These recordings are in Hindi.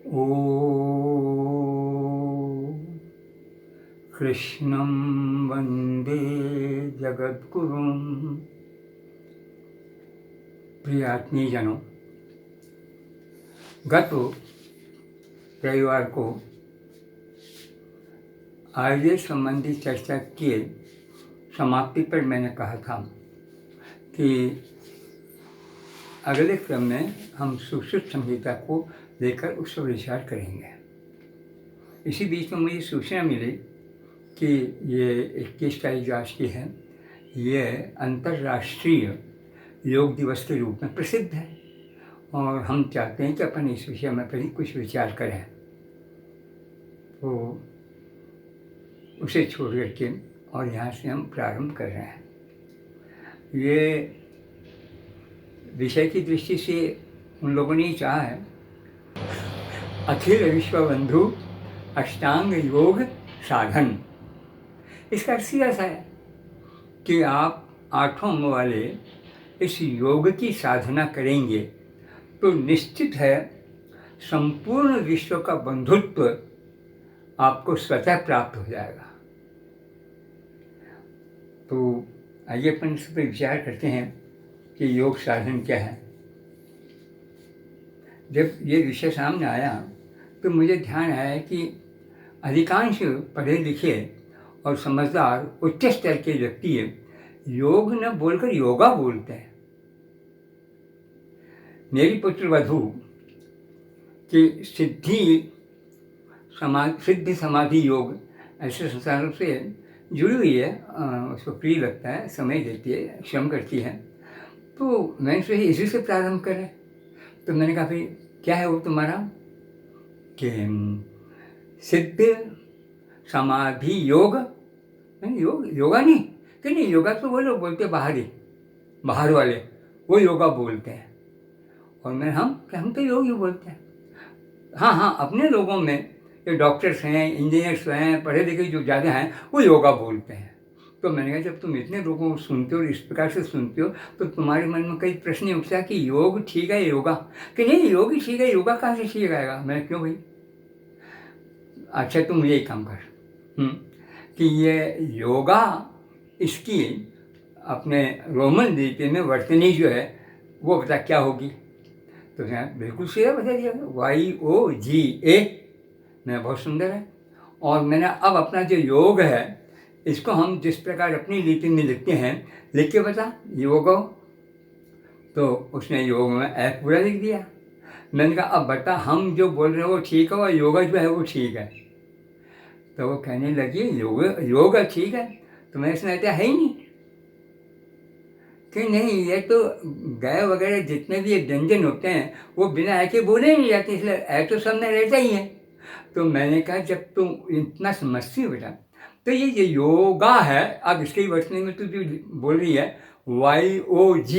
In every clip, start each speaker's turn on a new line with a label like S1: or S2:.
S1: ॐ कृष्णं वन्दे जगद्गुरुं। प्रिय आत्मीयजनों, गत रविवार को आयुर्वेद संबंधी चर्चा के समाप्ति पर मैंने कहा था कि अगले क्रम में हम सुश्रुत संहिता को लेकर उस पर विचार करेंगे। इसी बीच में मुझे सूचना मिली कि ये 21 तारीख आज की है, ये अंतर्राष्ट्रीय योग दिवस के रूप में प्रसिद्ध है और हम चाहते हैं कि अपन इस विषय में कहीं कुछ विचार करें। तो उसे छोड़ करके और यहाँ से हम प्रारंभ कर रहे हैं। ये विषय की दृष्टि से उन लोगों ने चाहा है, अखिल विश्व बंधु अष्टांग योग साधन। इसका अर्थ ऐसा है कि आप 8 अंगों वाले इस योग की साधना करेंगे तो निश्चित है संपूर्ण विश्व का बंधुत्व आपको स्वतः प्राप्त हो जाएगा। तो आइए अपन इस पर विचार करते हैं कि योग साधन क्या है। जब ये विषय सामने आया तो मुझे ध्यान आया कि अधिकांश पढ़े लिखे और समझदार उच्च स्तर के व्यक्ति योग न बोलकर योगा बोलते हैं। मेरी पुत्र वधू की सिद्धि समाधि योग ऐसे संस्थानों से जुड़ी हुई है, उसको प्रिय लगता है, समय देती है, श्रम करती है। तो मैंने सोचा इसी से प्रारंभ करें। तो मैंने कहा भाई क्या है वो तुम्हारा कि सिद्ध समाधि योग। नहीं, योगा नहीं कि नहीं, योगा तो वो लोग बोलते बाहर वाले वो योगा बोलते हैं और हम तो योग ही बोलते हैं। हाँ, अपने लोगों में ये डॉक्टर्स हैं, इंजीनियर्स हैं, पढ़े लिखे जो ज़्यादा हैं वो योगा बोलते हैं। तो मैंने कहा जब तुम इतने लोगों को सुनते हो और इस प्रकार से सुनते हो तो तुम्हारे मन में कई प्रश्न उठता कि योग ठीक है योगा कि नहीं, योग ही ठीक है, योगा कहाँ से ठीक आएगा। मैं क्यों भाई, अच्छा तुम यही काम कर कि ये योगा इसकी अपने रोमन लिपि में वर्तनी जो है वो बता क्या होगी। तो बिल्कुल सीधा बता दिया, YOGA। मैं बहुत सुंदर है। और मैंने अब अपना जो योग है इसको हम जिस प्रकार अपनी लिपि में लिखते हैं लिख के बता योग, तो उसने योग में ऐप पूरा लिख दिया। मैंने कहा अब बता हम जो बोल रहे हैं वो ठीक है और योगा जो है वो ठीक है। तो वो कहने लगी योगा ठीक है। तो मैंने सुना है ही नहीं कि नहीं, ये तो गाय वगैरह जितने भी ये व्यंजन होते हैं वो बिना ऐ के बोले नहीं जाते, इसलिए ऐ तो सब में रहता ही है। तो मैंने कहा जब तुम इतना समझती हो बेटा तो ये योगा है, अब इसके वर्तनी में तू जो बोल रही है YOG,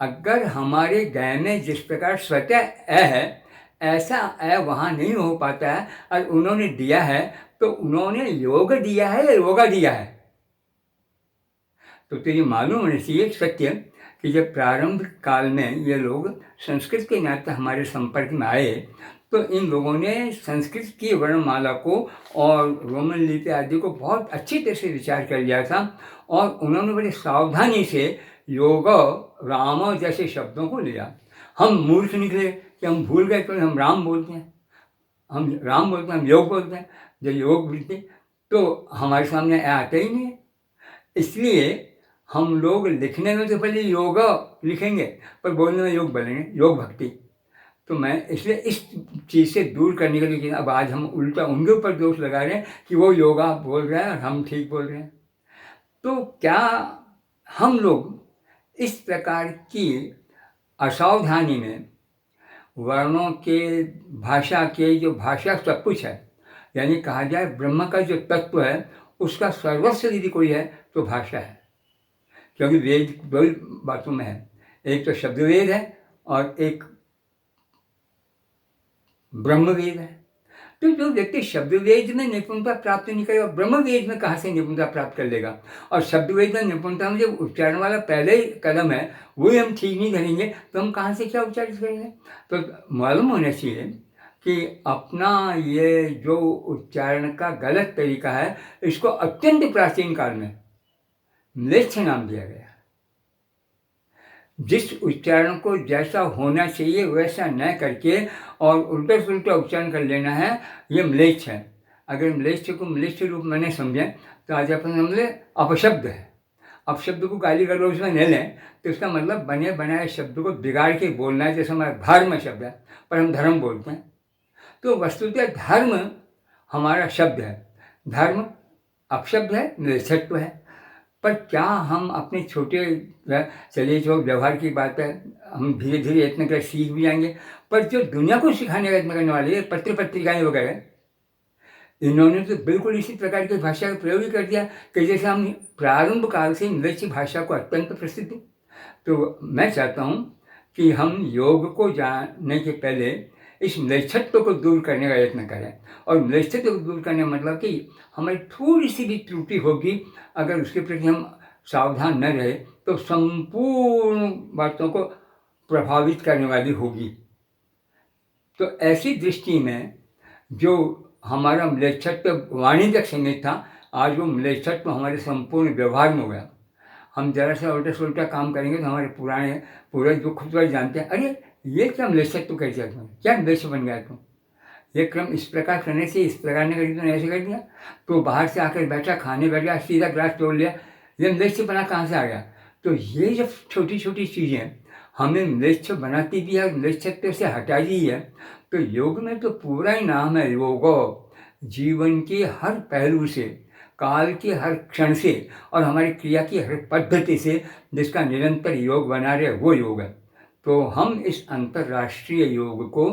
S1: अगर हमारे गाय में जिस प्रकार स्वतः ऐ है ऐसा ऐ वहाँ नहीं हो पाता है और उन्होंने दिया है तो उन्होंने योग दिया है या योगा दिया है। तो तुझे मालूम होना चाहिए सत्य कि जब प्रारंभ काल में ये लोग संस्कृत के नाते हमारे संपर्क में आए तो इन लोगों ने संस्कृत की वर्णमाला को और रोमन लिपि आदि को बहुत अच्छी तरह से विचार कर लिया था और उन्होंने बड़ी सावधानी से योग राम जैसे शब्दों को लिया। हम मूर्ख निकले कि हम भूल गए तो हम राम बोलते हैं, हम योग बोलते हैं। जब योग बोलते तो हमारे सामने आते ही नहीं है, इसलिए हम लोग लिखने में तो पहले योग लिखेंगे पर बोलने में योग बोलेंगे, योग भक्ति। तो मैं इसलिए इस चीज़ से दूर करने के लिए अब आज हम उल्टा उनके ऊपर दोष लगा रहे हैं कि वो योगा बोल रहे हैं और हम ठीक बोल रहे हैं। तो क्या हम लोग इस प्रकार की असावधानी में वर्णों के भाषा के जो भाषा सब कुछ है, यानी कहा जाए ब्रह्म का जो तत्व है उसका सर्वस्व यदि कोई है तो भाषा है, क्योंकि वेद दो बातों में है, एक तो शब्द वेद है और एक ब्रह्म वेद है। तो जो व्यक्ति शब्द वेद में निपुणता प्राप्त नहीं करेगा ब्रह्म वेद में कहाँ से निपुणता प्राप्त कर लेगा। और शब्द वेद में निपुणता में जो उच्चारण वाला पहले ही कदम है वही हम ठीक नहीं करेंगे तो हम कहाँ से क्या उच्चारित करेंगे। तो मालूम होना चाहिए कि अपना ये जो उच्चारण का गलत तरीका है, इसको अत्यंत प्राचीन काल में म्लेच्छ नाम दिया गया। जिस उच्चारण को जैसा होना चाहिए वैसा न करके और उल्टा सुल्टा उच्चारण कर लेना है, ये म्लेच्छ है। अगर म्लेच्छ को म्लेच्छ रूप में नहीं समझें तो आज अपन समझे अपशब्द है। अपशब्द को गाली गलौज में न लें तो इसका मतलब बने बनाए शब्द को बिगाड़ के बोलना है। जैसे हमारा धर्म शब्द है, पर हम धर्म बोलते हैं, तो वस्तुतः धर्म हमारा शब्द है, धर्म अपशब्द है, म्लेच्छत्व है। पर क्या हम अपने छोटे, चलिए जो व्यवहार की बात है, हम धीरे धीरे इतने कर सीख भी जाएंगे, पर जो दुनिया को सिखाने का यत्न करने वाले पत्र पत्रिकाएं वगैरह, इन्होंने तो बिल्कुल इसी प्रकार की भाषा का प्रयोग ही कर दिया कि जैसे हम प्रारंभ काल से इंग्लिश भाषा को अत्यंत प्रसिद्ध। तो मैं चाहता हूँ कि हम योग को जानने के पहले इस म्लेच्छत्व को दूर करने का यत्न करें। और म्लेच्छत्व को दूर करने का मतलब कि हमारी थोड़ी सी भी त्रुटि होगी, अगर उसके प्रति हम सावधान न रहे तो संपूर्ण बातों को प्रभावित करने वाली होगी। तो ऐसी दृष्टि में जो हमारा म्लेच्छत्व वाणिज्यिक संगीत था, आज वो म्लेच्छत्व हमारे संपूर्ण व्यवहार में हो गया। हम जरा सा उल्टा सुल्टा काम करेंगे तो हमारे पुराने पूर्वज जो खुद पर जानते हैं, अरे ये क्या म्लेच्छत्व कर दिया तुम, क्या म्लेच्छ बन गया तुम, ये क्रम इस प्रकार करने से इस प्रकार ने कर दिया, ऐसे कर दिया। तो बाहर से आकर बैठा, खाने बैठ गया, सीधा ग्लास तोड़ लिया, ये म्लेच्छ बना कहाँ से आ गया। तो ये जब छोटी छोटी चीज़ें हमें म्लेच्छ बनाती भी है, म्लेच्छत्व से हटाती है। तो योग में तो पूरा ही नाम है योगो। जीवन के हर पहलू से, काल के हर क्षण से और हमारी क्रिया की हर पद्धति से जिसका निरंतर योग बना रहे वो योग है। तो हम इस अंतर्राष्ट्रीय योग को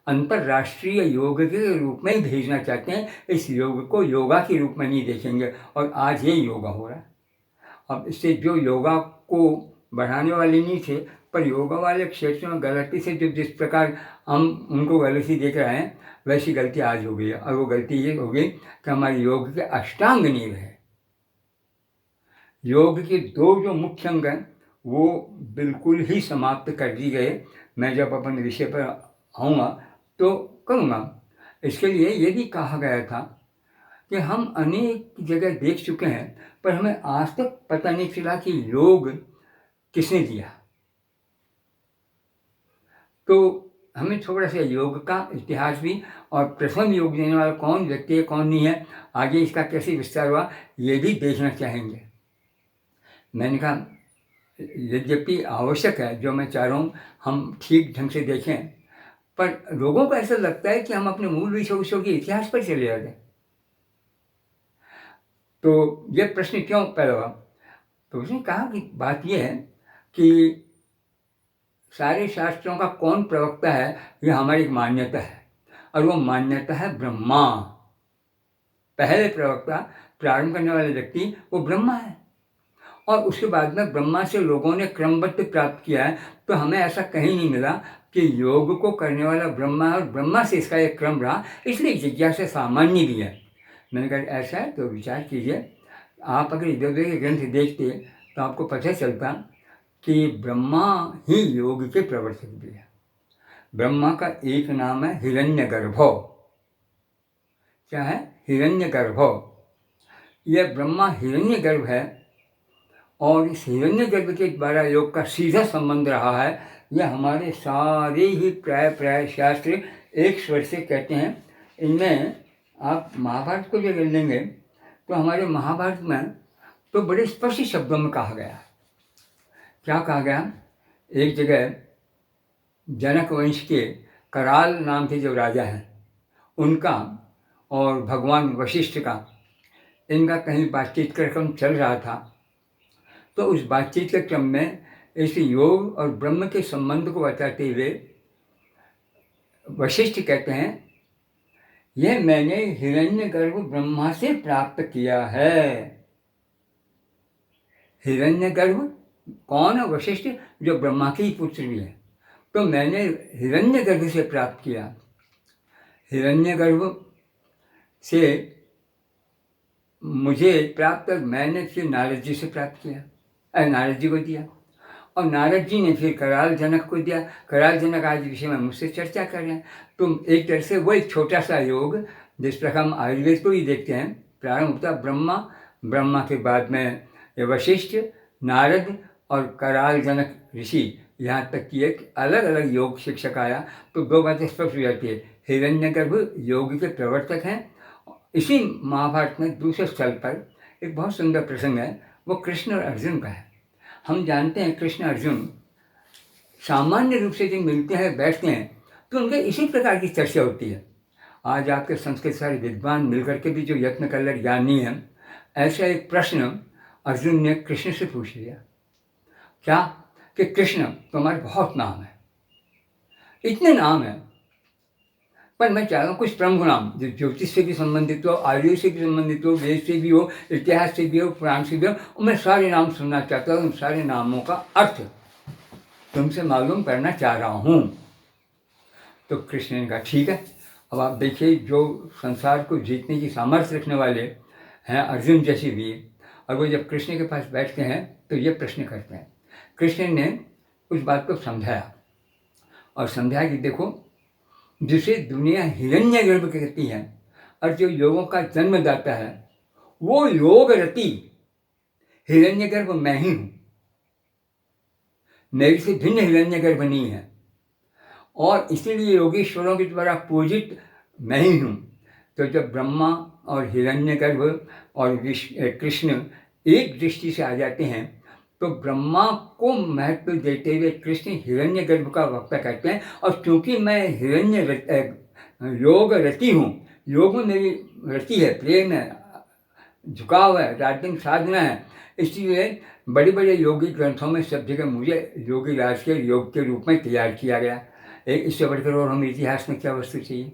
S1: अंतर्राष्ट्रीय योग के रूप में ही भेजना चाहते हैं। इस योग को योगा के रूप में नहीं देखेंगे। और आज ये योगा हो रहा है। अब इससे जो योगा को बढ़ाने वाले नहीं थे, पर योगा वाले क्षेत्र में गलती से जो जिस प्रकार हम उनको गलती देख रहे हैं, वैसी गलती आज हो गई है। और वो गलती ये हो गई कि हमारे योग के अष्टांग नहीं रहे। योग के दो जो मुख्य अंग हैं वो बिल्कुल ही समाप्त कर दिए गए। मैं जब अपन विषय पर आऊँगा तो करूँगा। इसके लिए ये भी कहा गया था कि हम अनेक जगह देख चुके हैं, पर हमें आज तक पता नहीं चला कि योग किसने दिया। तो हमें थोड़ा सा योग का इतिहास भी और प्रथम योग देने वाला कौन व्यक्ति है, कौन नहीं है, आगे इसका कैसे विस्तार हुआ, ये भी देखना चाहेंगे। मैंने कहा यद्यपि आवश्यक है, जो मैं चाह रहा हूँ हम ठीक ढंग से देखें, पर लोगों को ऐसा लगता है कि हम अपने मूल विषयों के इतिहास पर चले जाते हैं। तो ये प्रश्न क्यों पैदा हुआ? तो उसने कहा कि बात यह है कि सारे शास्त्रों का कौन प्रवक्ता है, ये हमारी एक मान्यता है, और वो मान्यता है ब्रह्मा। पहले प्रवक्ता, प्रारंभ करने वाले व्यक्ति वो ब्रह्मा है। और उसके बाद में ब्रह्मा से लोगों ने क्रमबद्ध प्राप्त किया है। तो हमें ऐसा कहीं नहीं मिला कि योग को करने वाला ब्रह्मा है और ब्रह्मा से इसका एक क्रम रहा, इसलिए जिज्ञासा सामान्य भी है। मैंने कहा ऐसा है तो विचार कीजिए। आप अगर इधर उधर के ग्रंथ देखते तो आपको पता चलता कि ब्रह्मा ही योग के प्रवर्तक भी है। ब्रह्मा का एक नाम है हिरण्यगर्भो। क्या है? हिरण्यगर्भो। यह ब्रह्मा हिरण्यगर्भ है और इस हिरण्यगर्भ के द्वारा योग का सीधा संबंध रहा है। यह हमारे सारे ही प्राय शास्त्र एक स्वर से कहते हैं। इनमें आप महाभारत को जब लेंगे तो हमारे महाभारत में तो बड़े स्पष्ट शब्दों में कहा गया। क्या कहा गया? एक जगह जनक वंश के कराल नाम के जो राजा हैं उनका और भगवान वशिष्ठ का, इनका कहीं बातचीत का क्रम चल रहा था। तो उस बातचीत के क्रम में इस योग और ब्रह्म के संबंध को बताते हुए वशिष्ठ कहते हैं, यह मैंने हिरण्यगर्भ ब्रह्मा से प्राप्त किया है। हिरण्यगर्भ कौन है? वशिष्ठ, जो ब्रह्मा के ही पुत्र भी है। तो मैंने हिरण्यगर्भ से प्राप्त किया। हिरण्यगर्भ से मुझे प्राप्त, मैंने फिर नारद जी से प्राप्त किया, नारद जी को दिया। और नारद जी ने फिर कराल जनक को दिया। कराल जनक आज विषय में मुझसे चर्चा कर रहे हैं। तो एक तरह से वो एक छोटा सा योग, जिस प्रकार हम आयुर्वेद को भी देखते हैं, प्रारंभ होता ब्रह्मा, ब्रह्मा के बाद में वशिष्ठ, नारद और कराल जनक ऋषि, यहाँ तक कि एक अलग अलग योग शिक्षक आया। तो दो बातें स्पष्ट हो जाती है, हिरण्यगर्भ योग के प्रवर्तक हैं। इसी महाभारत में दूसरे स्थल पर एक बहुत सुंदर प्रसंग है, वो कृष्ण और अर्जुन का है। हम जानते हैं कृष्ण अर्जुन सामान्य रूप से जब मिलते हैं, बैठते हैं, तो उनके इसी प्रकार की चर्चा होती है। आज आपके संस्कृत सारे विद्वान मिलकर के भी जो यत्न कर ले ज्ञानी हैं, ऐसा एक प्रश्न अर्जुन ने कृष्ण से पूछ लिया। क्या? कि कृष्ण, तुम्हारे बहुत नाम है, इतने नाम हैं, पर मैं चाह रहा हूँ कुछ प्रमुख नाम जो ज्योतिष से भी संबंधित हो, आयुर्वेद से भी संबंधित हो, वेद से भी हो, इतिहास से भी हो, पुराण से भी हो, और मैं सारे नाम सुनना चाहता हूँ। उन सारे नामों का अर्थ तुमसे मालूम करना चाह रहा हूँ। तो कृष्ण ने कहा ठीक है। अब आप देखिए, जो संसार को जीतने की सामर्थ्य रखने वाले हैं अर्जुन जैसे भी, और वो जब कृष्ण के पास बैठते हैं तो ये प्रश्न करते हैं। कृष्ण ने उस बात को समझाया और समझाया कि देखो, जिसे दुनिया हिरण्यगर्भ कहती है और जो योगों का जन्मदाता है, वो योग रति हिरण्यगर्भ मैं ही हूँ। मेरे से भिन्न हिरण्यगर्भ नहीं है, और इसीलिए योगेश्वरों के द्वारा पूजित मैं ही हूँ। तो जब ब्रह्मा और हिरण्यगर्भ और कृष्ण एक दृष्टि से आ जाते हैं, तो ब्रह्मा को महत्व देते हुए कृष्ण हिरण्यगर्भ का वक्ता करते हैं। और चूंकि मैं योग रति हूँ, योग में मेरी रति है, प्रेम है, झुकाव है, राजनीतिक साधना है, इसलिए बड़े बड़े योगी ग्रंथों में सब जगह मुझे योगी राज के योग के रूप में तैयार किया गया। एक इससे बढ़कर और हम इतिहास में क्या वस्तु चाहिए।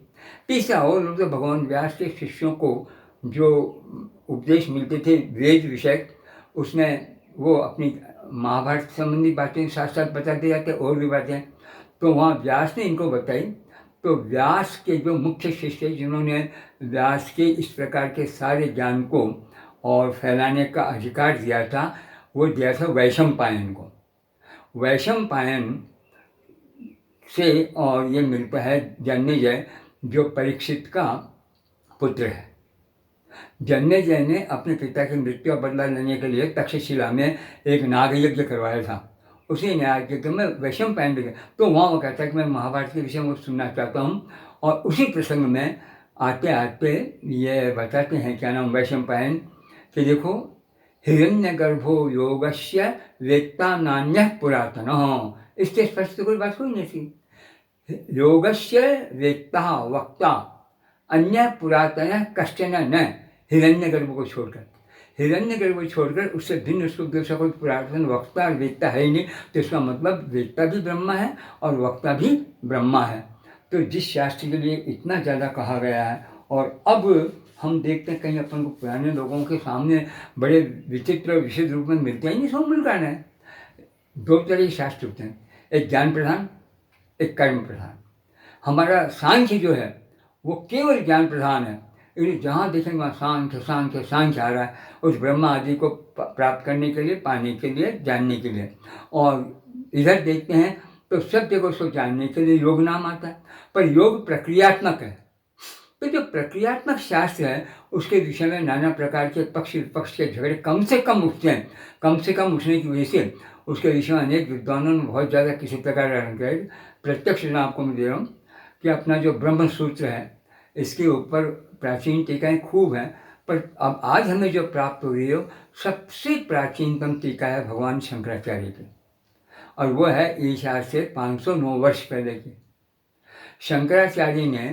S1: तीसरा और लोग तो भगवान व्यास के शिष्यों को जो उपदेश मिलते थे वेद विषय, उसमें वो अपनी महाभारत संबंधी बातें साथ साथ बताते जाते, और भी बातें। तो वहाँ व्यास ने इनको बताई। तो व्यास के जो मुख्य शिष्य जिन्होंने व्यास के इस प्रकार के सारे ज्ञान को और फैलाने का अधिकार दिया था, वो दिया था वैशंपायन को। वैशंपायन से और ये मिलता है जन्मेजय, जो परीक्षित का पुत्र है। जन्मेजय ने अपने पिता की मृत्यु का बदला लेने के लिए तक्षशिला में एक नाग यज्ञ करवाया था। उसी नाग यज्ञ में वैशंपायन भी, तो वहाँ वो कहता है कि मैं महाभारत के विषय में सुनना चाहता हूँ। और उसी प्रसंग में आते आते ये बताते हैं, क्या नाम, वैशंपायन, कि देखो, हिरण्यगर्भो योगस्य वेत्ता नान्यः पुरातनः। इससे स्पष्ट कोई बात कोई नहीं थी। योगस्य वेत्ता वक्ता अन्य पुरातन कश्चन न, हिरण्यगर्भ को छोड़कर, हिरण्यगर्भ को छोड़कर उससे भिन्न उसको दूसरा कोई पुरातन वक्ता और वेत्ता है ही नहीं। तो इसका मतलब वेत्ता भी ब्रह्मा है और वक्ता भी ब्रह्मा है। तो जिस शास्त्र के लिए इतना ज़्यादा कहा गया है, और अब हम देखते हैं कहीं अपन को पुराने लोगों के सामने बड़े विचित्र विशेष रूप में मिलते हैं, नहीं, सब मिलकर है। दो तरह के शास्त्र होते हैं, एक ज्ञान प्रधान, एक कर्म प्रधान। हमारा सांख्य जो है वो केवल ज्ञान प्रधान है। जहाँ देखेंगे वहाँ सांख्य सांख्य सांख्य आ रहा है, उस ब्रह्मा आदि को प्राप्त करने के लिए, पाने के लिए, जानने के लिए। और इधर देखते हैं तो सब जगह उसको जानने के लिए योग नाम आता है, पर योग प्रक्रियात्मक है। तो जो प्रक्रियात्मक शास्त्र है उसके विषय में नाना प्रकार के पक्ष विपक्ष के झगड़े कम से कम उठते हैं। कम से कम उठने की वजह से उसके विषय में अनेक विद्वानों ने बहुत ज़्यादा किसी प्रकार का प्रत्यक्ष आपको मैं दे रहा हूँ कि अपना जो ब्रह्म सूत्र है, इसके ऊपर प्राचीन टीकाएँ खूब हैं, पर अब आज हमें जो प्राप्त हुई हो, सबसे प्राचीनतम टीका है भगवान शंकराचार्य की, और वो है ईसा से 509 वर्ष पहले की। शंकराचार्य ने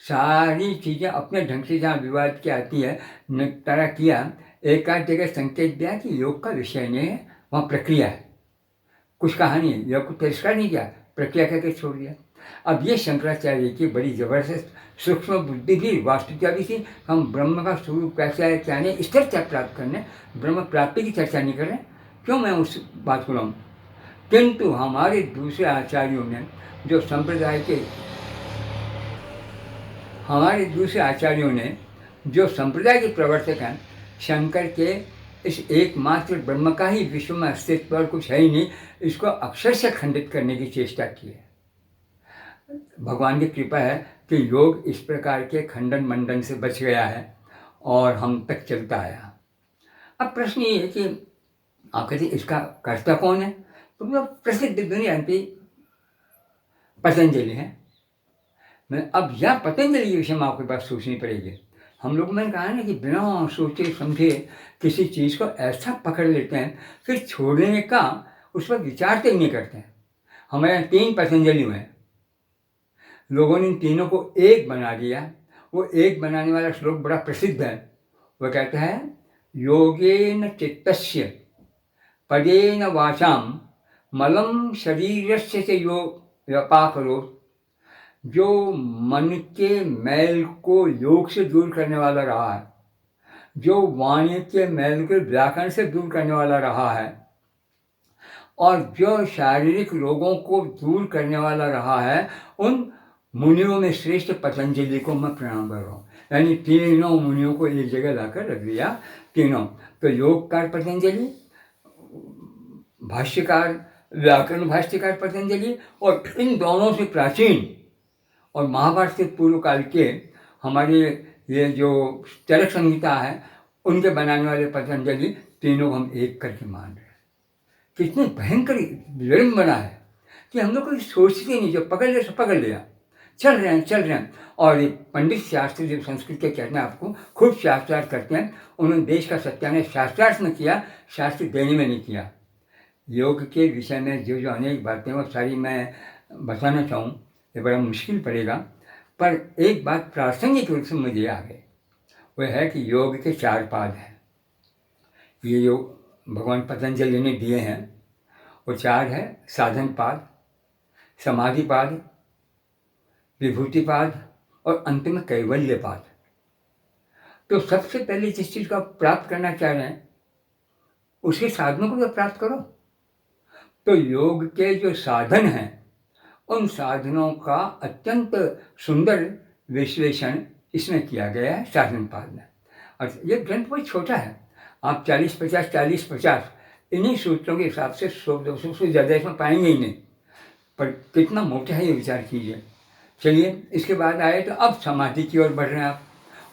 S1: सारी चीज़ें अपने ढंग से जहाँ विवाद की आती है निपटारा किया। एक आध जगह संकेत दिया कि योग का विषय नहीं है, वहाँ प्रक्रिया है, कुछ कहा नहीं, योग को तिरस्कार नहीं किया, प्रक्रिया करके छोड़ दिया। अब ये शंकराचार्य की बड़ी ज़बरदस्त सूक्ष्म बुद्धि भी, वास्तविकता भी थी। हम ब्रह्म का स्वरूप कैसा है क्या नहीं, इस चर्चा प्राप्त करने, ब्रह्म प्राप्ति की चर्चा नहीं कर रहे, क्यों मैं उस बात को लाऊँ। किंतु हमारे दूसरे आचार्यों ने जो संप्रदाय के, हमारे दूसरे आचार्यों ने जो संप्रदाय के प्रवर्तक हैं, शंकर के इस एकमात्र ब्रह्म का ही विश्व में अस्तित्व और कुछ है ही नहीं, इसको अक्षर से खंडित करने की चेष्टा की है। भगवान की कृपा है कि योग इस प्रकार के खंडन मंडन से बच गया है और हम तक चलता आया। अब प्रश्न ये है कि आप कहते इसका कर्ता कौन है? तो प्रसिद्ध दुनिया की पतंजलि है। मैं अब यह पतंजलि के विषय में आपके पास सोचनी पड़ेगी। हम लोग, मैंने कहा ना कि बिना सोचे समझे किसी चीज़ को ऐसा पकड़ लेते हैं, फिर छोड़ने का उस पर विचार तक नहीं करते हैं। हमारे यहाँ 3 पतंजलि हुए, लोगों ने इन तीनों को एक बना दिया। वो एक बनाने वाला श्लोक बड़ा प्रसिद्ध है। वह कहता है, योगेन चित्तस्य पदेन वाचाम मलम शरीरस्य च यो व्यापाकरो। जो मन के मैल को योग से दूर करने वाला रहा है, जो वाणी के मैल को व्याकरण से दूर करने वाला रहा है, और जो शारीरिक रोगों को दूर करने वाला रहा है, उन मुनियों में श्रेष्ठ पतंजलि को मैं प्रणाम कर रहा हूँ। यानी तीनों मुनियों को एक जगह लाकर रख दिया, तीनों। तो योगकार पतंजलि, भाष्यकार व्याकरण भाष्यकार पतंजलि, और इन दोनों से प्राचीन और महाभारत से पूर्व काल के हमारे ये जो चरक संहिता है उनके बनाने वाले पतंजलि, तीनों हम एक करके मान रहे हैं। कितनी भयंकर विडंबना है कि हम लोग कोई सोचते नहीं, जो पकड़ ले तो पकड़ लिया, चल रहे हैं। और ये पंडित शास्त्री जो संस्कृत के कहते हैं, आपको खूब शास्त्रार्थ करते हैं, उन्होंने देश का सत्यानाश शास्त्रार्थ में किया, शास्त्र देने में नहीं किया। योग के विषय में जो जो अनेक बातें वो सारी मैं बताना चाहूँ, ये बड़ा मुश्किल पड़ेगा, पर एक बात प्रासंगिक रूप से मुझे आ गई, वह है कि योग के 4 पाद हैं। ये जो भगवान पतंजलि ने दिए हैं वो 4 है: साधन पाद, समाधि पाद, विभूति पाद और अंत में कैवल्य पाद। तो सबसे पहले जिस चीज़ को आप प्राप्त करना चाह रहे हैं उसके साधनों को तो प्राप्त करो। तो योग के जो साधन हैं उन साधनों का अत्यंत सुंदर विश्लेषण इसमें किया गया है साधन पाद में। और ये ग्रंथ बहुत छोटा है, आप 40-50 इन्हीं सूत्रों के हिसाब से 100-200 से ज़्यादा इसमें पाएंगे ही नहीं, पर कितना मोटा है ये विचार कीजिए। चलिए, इसके बाद आए तो अब समाधि की ओर बढ़ रहे हैं आप।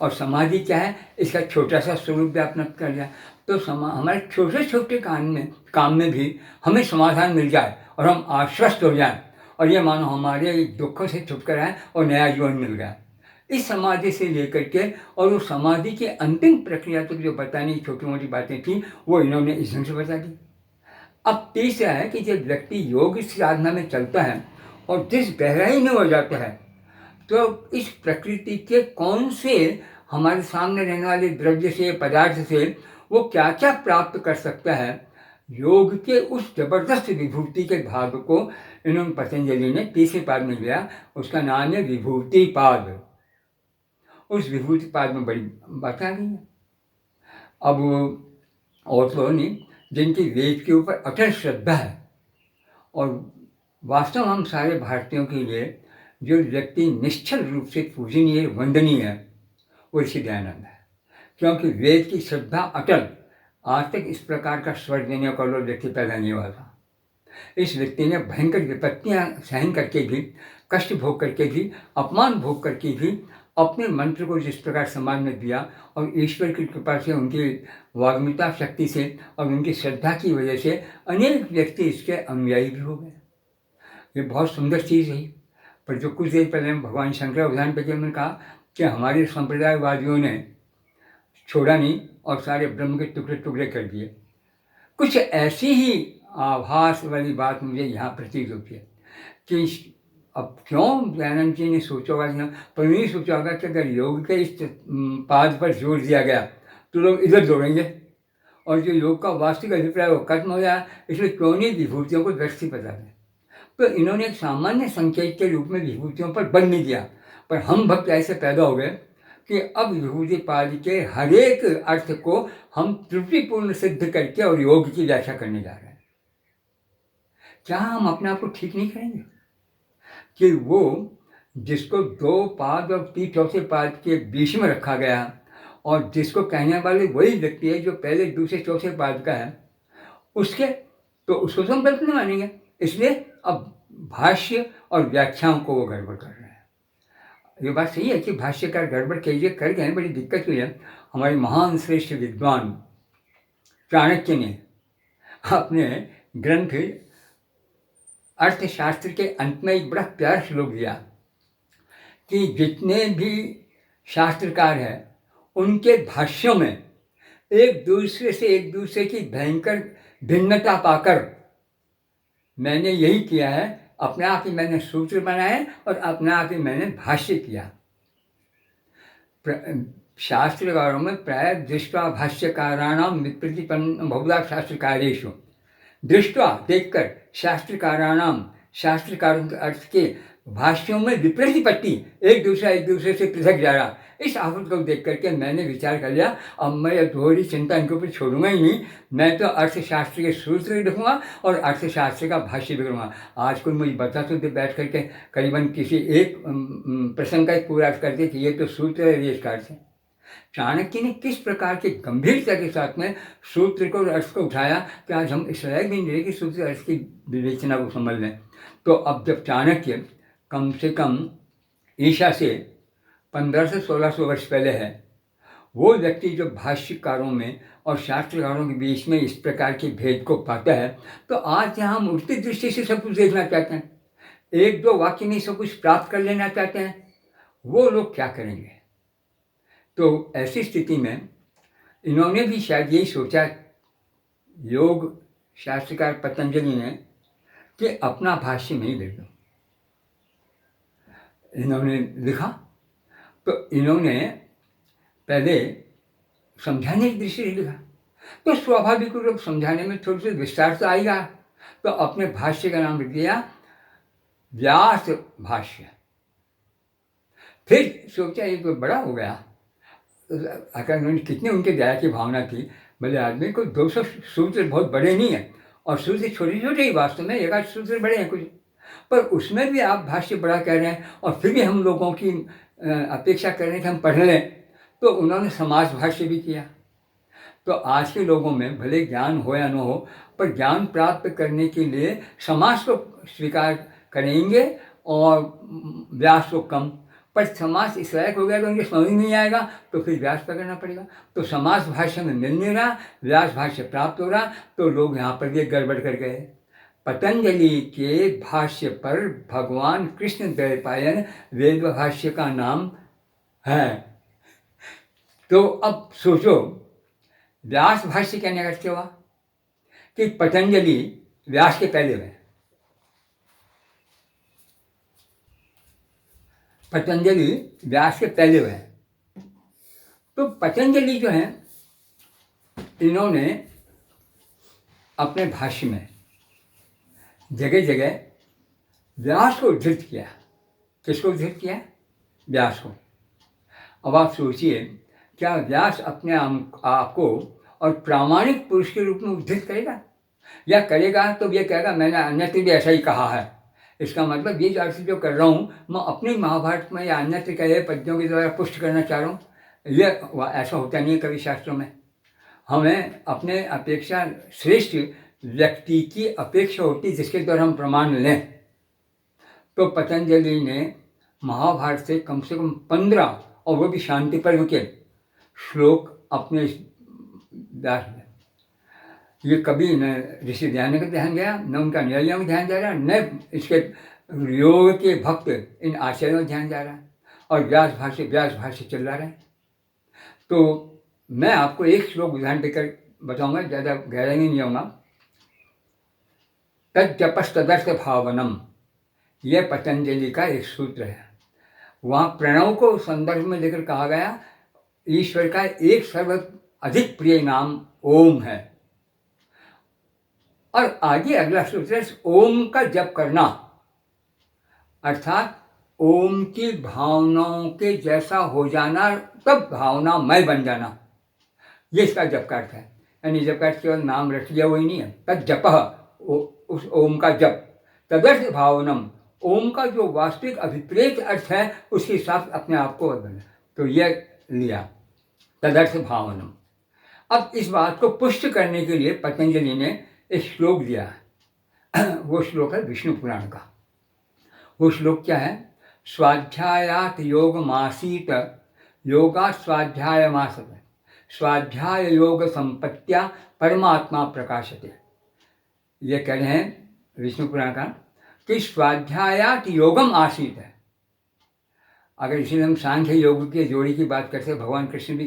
S1: और समाधि क्या है, इसका छोटा सा स्वरूप भी आपने कर लिया। तो हमारे छोटे छोटे काम में भी हमें समाधान मिल जाए और हम आश्वस्त हो जाएं, और ये मानो हमारे दुखों से छुटकारा है और नया जीवन मिल गया। इस समाधि से लेकर के और उस समाधि की अंतिम प्रक्रिया तक जो बताने की छोटी मोटी बातें थी वो इन्होंने इस ढंग से बता दी। अब तीसरा है कि जब व्यक्ति योग साधना में चलता है और जिस गहराई में हो जाता है, तो इस प्रकृति के कौन से हमारे सामने रहने वाले द्रव्य से, पदार्थ से वो क्या क्या प्राप्त कर सकता है, योग के उस जबरदस्त विभूति के भाग को इन्होंने पतंजलि ने तीसरे पाद में लिया। उसका नाम है विभूति पाद। उस विभूति पाद में बड़ी बात आ गई है। अब और तो नहीं, जिनकी वेद के ऊपर अटल श्रद्धा है, और वास्तव हम सारे भारतीयों के लिए जो व्यक्ति निश्चल रूप से पूजनीय वंदनीय है वो ऋषि दयानंद है। क्योंकि वेद की श्रद्धा अटल, आज तक इस प्रकार का स्वर देने का व्यक्ति पैदा नहीं हुआ था। इस व्यक्ति ने भयंकर विपत्तियां सहन करके भी, कष्ट भोग करके भी, अपमान भोग करके भी अपने मंत्र को जिस प्रकार समाज में दिया, और ईश्वर की कृपा से, उनकी वाग्मिता शक्ति से और उनकी श्रद्धा की वजह से अनेक व्यक्ति इसके अनुयायी भी हो गए। ये बहुत सुंदर चीज़ है। पर जो कुछ देर पहले भगवान शंकर उदाहरण पे मैंने कहा कि हमारे संप्रदायवादियों ने छोड़ा नहीं और सारे ब्रह्म के टुकड़े टुकड़े कर दिए, कुछ ऐसी ही आभास वाली बात मुझे यहाँ प्रतीत होती है कि अब क्यों दयानंद जी ने सोचा होगा, पर नहीं सोचा होगा कि अगर योग के इस पाद पर जोर दिया गया तो लोग इधर दौड़ेंगे और जो योग का वास्तविक अभिप्राय वो खत्म हो जाए, इसलिए क्यों नहीं विभूतियों को व्यक्ति बता दें। तो इन्होंने एक सामान्य संकेत के रूप में विभूतियों पर बल नहीं दिया, पर हम भक्त ऐसे पैदा हो गए कि अब विभूति पाद के हर एक अर्थ को हम त्रुटिपूर्ण सिद्ध करके और योग की व्याख्या करने जा रहे हैं। क्या हम अपने आप को ठीक नहीं करेंगे कि वो जिसको 2 पाद और 3 चौथे पाद के बीच में रखा गया और जिसको कहने वाले वही व्यक्ति है जो पहले दूसरे चौथे पाद का है, उसके तो उसको तो हम गलत नहीं मानेंगे। इसलिए अब भाष्य और व्याख्याओं को वो गड़बड़ कर रहे हैं। ये बात सही है कि भाष्यकार गड़बड़ कीजिए कर गए, बड़ी दिक्कत हुई है। हमारे महान श्रेष्ठ विद्वान चाणक्य ने अपने ग्रंथ अर्थशास्त्र के अंत में एक बड़ा प्यारा श्लोक दिया कि जितने भी शास्त्रकार हैं उनके भाष्यों में एक दूसरे की भयंकर भिन्नता पाकर मैंने यही किया है, अपने आप ही मैंने सूत्र बनाए और अपने आप ही मैंने भाष्य किया। शास्त्रकारों में प्राय दृष्टवा भाष्यकाराणाम विप्रतिपन्न बहुधा शास्त्रकारेषु, दृष्टवा देखकर शास्त्रकाराणाम शास्त्रकारों के अर्थ के भाष्यों में विप्रतिपत्ति, एक दूसरे से पृथक जा रहा, इस आफत को देख करके मैंने विचार कर लिया अब मैं अधूरी चिंता इनके ऊपर छोड़ूंगा ही नहीं, मैं तो अर्थशास्त्र के सूत्र भी लिखूंगा और अर्थशास्त्र का भाष्य भी करूँगा। आज कोई मुझे बता तो दे बैठ करके करीबन किसी एक प्रसंग का पूरा अर्थ करके कि ये तो सूत्र है, ये इसका अर्थ है। चाणक्य ने किस प्रकार की गंभीरता के साथ में सूत्र को और अर्थ को उठाया कि आज हम इस लायक भी नहीं रहे कि सूत्र अर्थ की विवेचना को समझ लें। तो अब जब चाणक्य कम से कम ईशा से 1500 से 1600 वर्ष पहले है, वो व्यक्ति जो भाष्यकारों में और शास्त्रकारों के बीच में इस प्रकार के भेद को पाता है, तो आज यहाँ हम उल्टी दृष्टि से सब कुछ देखना चाहते हैं, एक दो वाक्य में सब कुछ प्राप्त कर लेना चाहते हैं, वो लोग क्या करेंगे? तो ऐसी स्थिति में इन्होंने भी शायद यही सोचा, योग शास्त्रकार पतंजलि ने, कि अपना भाष्य में ही लिख दो। इन्होंने लिखा तो इन्होंने पहले समझाने की दृष्टि से लिखा, तो स्वाभाविक रूप समझाने में थोड़ी सी विस्तार से आएगा, तो अपने भाष्य का नाम लिख दिया व्यास भाष्य। फिर सोचा ये तो बड़ा हो गया, अगर उन्होंने कितने उनके दया की भावना थी, भले आदमी को 200 सूत्र बहुत बड़े नहीं हैं और सूत्र छोटे छोटे ही, वास्तव में एक आध सूत्र बड़े हैं कुछ, पर उसमें भी आप भाष्य बड़ा कह रहे हैं और फिर भी हम लोगों की अपेक्षा कर रहे हैं कि हम पढ़ लें। तो उन्होंने समास भाष्य भी किया। तो आज के लोगों में भले ज्ञान हो या न हो, पर ज्ञान प्राप्त करने के लिए समास को स्वीकार करेंगे और व्यास को कम, पर समास इस लायक हो गया तो उनके समझ नहीं आएगा, तो फिर व्यास पकड़ना पड़ेगा। तो समास भाष्य में मिल नहीं रहा, व्यास भाष्य प्राप्त हो रहा, तो लोग यहाँ पर भी गड़बड़ कर गए। पतंजलि के भाष्य पर भगवान कृष्ण द्वैपायन वेद भाष्य का नाम है। तो अब सोचो व्यास भाष्य कहने का अर्थ हुआ कि पतंजलि व्यास के पहले हुए, पतंजलि व्यास के पहले हुए। तो पतंजलि जो है, इन्होंने अपने भाष्य में जगह जगह व्यास को उद्धृत किया। किसको उद्धृत किया? व्यास को। अब आप सोचिए, क्या व्यास अपने आप को और प्रामाणिक पुरुष के रूप में उद्धृत करेगा? या करेगा तो ये कहेगा मैंने अन्यत्र भी ऐसा ही कहा है। इसका मतलब ये अर्थ जो कर रहा हूँ मैं अपने महाभारत में या अन्यत्र कहे पद्यों के द्वारा पुष्ट करना चाह रहा हूँ, ये ऐसा होता नहीं है कवि शास्त्रों में। हमें अपने अपेक्षा श्रेष्ठ व्यक्ति की अपेक्षा होती है जिसके द्वारा हम प्रमाण लें। तो पतंजलि ने महाभारत से कम 15 और वो भी शांति पर्व के श्लोक अपने व्यास में, ये कभी न ऋषि ध्यान का ध्यान गया, न उनका न्यायों में ध्यान जा रहा, न इसके योग के भक्त इन आचार्यों में ध्यान जा रहा है, और व्यास भाष्य चल रहा है। तो मैं आपको एक श्लोक उदाहरण देकर बताऊंगा, ज़्यादा गहराई नहीं आऊँगा। तज्जपस्तदर्थ भावनम, यह पतंजलि का एक सूत्र है। वहाँ प्रणव को संदर्भ में लेकर कहा गया ईश्वर का एक सर्व अधिक प्रिय नाम ओम है। और आगे अगला सूत्र है ओम का जप करना, अर्थात ओम की भावनाओं के जैसा हो जाना, तब भावनामय बन जाना, ये इसका जप का अर्थ है। यानी जप का अर्थ केवल नाम रख लिया वही नहीं है, तद जपः, उस ओम का जप, तदर्थ भावनम, ओम का जो वास्तविक अभिप्रेत अर्थ है उसके साथ अपने आप को बदलना। तो यह लिया तदर्थ भावनम। अब इस बात को पुष्ट करने के लिए पतंजलि ने एक श्लोक दिया है। वो श्लोक है विष्णु पुराण का। वो श्लोक क्या है? स्वाध्यायात योग मासीत योगा स्वाध्याय मासत स्वाध्याय योग संपत्तिया परमात्मा प्रकाशते। ये कह रहे हैं विष्णु पुराण का कि स्वाध्यायात योगम आसीत है। अगर इसी हम सांख्य योग के जोड़ी की बात करते हैं, भगवान कृष्ण भी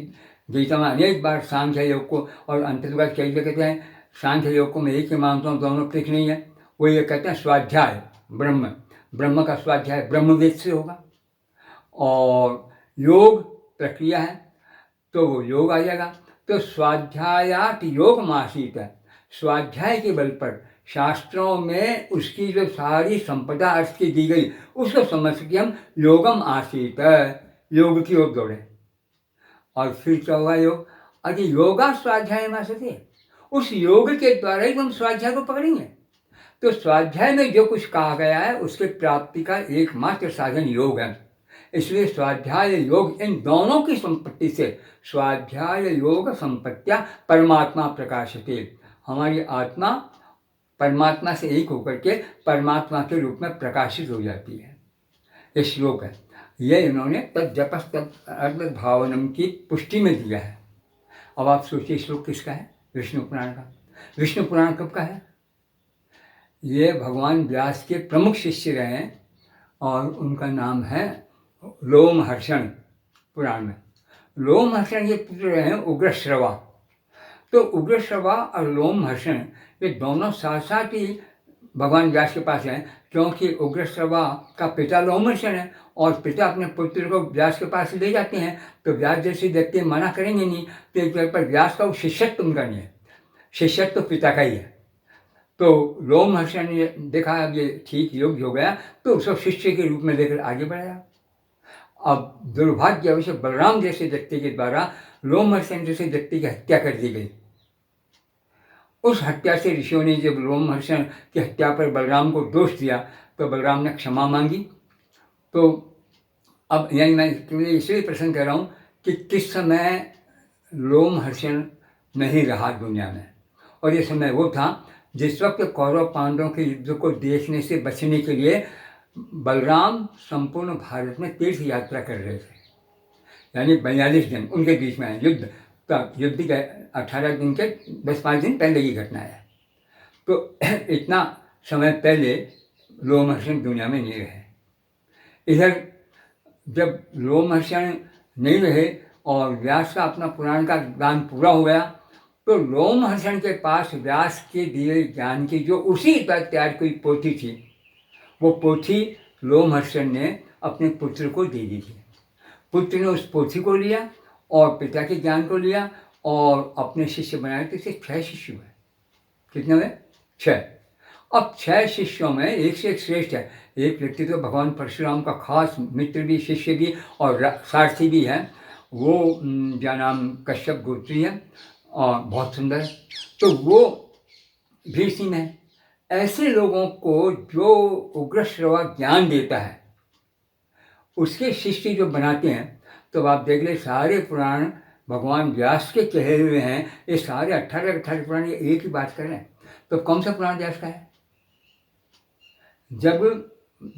S1: गीता में अनेक बार सांख्य योग को और अंतर्गत कई जगह कहते हैं सांख्य योग को मैं एक ही मानता हूँ, दोनों ठीक नहीं है। वो ये कहते हैं स्वाध्याय ब्रह्म का स्वाध्याय ब्रह्मवेद से होगा, और योग प्रक्रिया है तो वो योग आ जाएगा। तो स्वाध्यायात योग मासीत है, स्वाध्याय के बल पर शास्त्रों में उसकी जो सारी संपदा अर्थ की दी गई उसको समझ के हम योगम आसीत योग की ओर दौड़े। और फिर क्या हुआ योग? अरे योगा स्वाध्याय मासते, उस योग के द्वारा ही हम स्वाध्याय को पकड़ेंगे। तो स्वाध्याय में जो कुछ कहा गया है उसके प्राप्ति का एकमात्र साधन योग है। इसलिए स्वाध्याय योग इन दोनों की संपत्ति से स्वाध्याय योग संपत्तियां परमात्मा प्रकाशते, हमारी आत्मा परमात्मा से एक होकर के परमात्मा के रूप में प्रकाशित हो जाती है। ये श्लोक है, ये इन्होंने तद जपस तद अर्थ भावनम की पुष्टि में दिया है। अब आप सोचिए श्लोक किसका है? विष्णु पुराण का। विष्णु पुराण कब का है? ये भगवान व्यास के प्रमुख शिष्य रहे हैं और उनका नाम है लोमहर्षण। पुराण में लोमहर्षण ये पुत्र रहे हैं उग्रश्रवा। तो उग्रश्रवा और लोमहर्षण ये दोनों साथ साथ ही भगवान व्यास के पास हैं, क्योंकि उग्रश्रवा का पिता लोमहर्षण है और पिता अपने पुत्र को व्यास के पास ले जाते हैं। तो व्यास जैसे व्यक्ति मना करेंगे नहीं, तो एक जगह पर व्यास का वो शिष्यत्व उनका नहीं है, शिष्यत्व तो पिता का ही है। तो लोमहर्षण ने देखा अब ये ठीक योग्य हो गया तो उसको शिष्य के रूप में लेकर आगे बढ़ाया। अब दुर्भाग्यवश बलराम जैसे व्यक्ति के द्वारा लोमहर्षण जैसे व्यक्ति की हत्या कर दी गई। उस हत्या से ऋषियों ने जब लोमहर्षण की हत्या पर बलराम को दोष दिया तो बलराम ने क्षमा मांगी। तो अब यानी मैं इसलिए प्रश्न कर रहा हूँ कि किस समय लोमहर्षण नहीं रहा दुनिया में, और ये समय वो था जिस वक्त कौरव पांडवों के युद्ध को देखने से बचने के लिए बलराम संपूर्ण भारत में तीर्थ यात्रा कर रहे थे। यानी 42 दिन उनके बीच में युद्ध के 18 दिन के 10-5 दिन पहले की घटना है। तो इतना समय पहले लोमहर्षण दुनिया में नहीं रहे। इधर जब लोमहर्षण नहीं रहे और व्यास का अपना पुराण का ज्ञान पूरा हो गया तो लोमहर्षण के पास व्यास के दिए ज्ञान की जो उसी पर तैयार कोई पोथी थी, वो पोथी लोमहर्षण ने अपने पुत्र को दे दी थी। पुत्र ने उस पोथी को लिया और पिता के ज्ञान को लिया और अपने शिष्य बनाए। तो इसे 6 शिष्य हुए। कितने हुए? 6। अब 6 शिष्यों में एक से एक श्रेष्ठ है। एक व्यक्ति तो भगवान परशुराम का खास मित्र भी, शिष्य भी और सारथी भी है। वो क्या नाम कश्यप गोत्री है और बहुत सुंदर है। तो वो भी इसी में है। ऐसे लोगों को जो उग्रश्रवा ज्ञान देता है उसके शिष्य जो बनाते हैं, तो आप देख ले सारे पुराण भगवान व्यास के कहे हुए हैं। ये सारे 18 पुराण ये एक ही बात कर रहे हैं। तो कौन सा पुराण व्यास का है? जब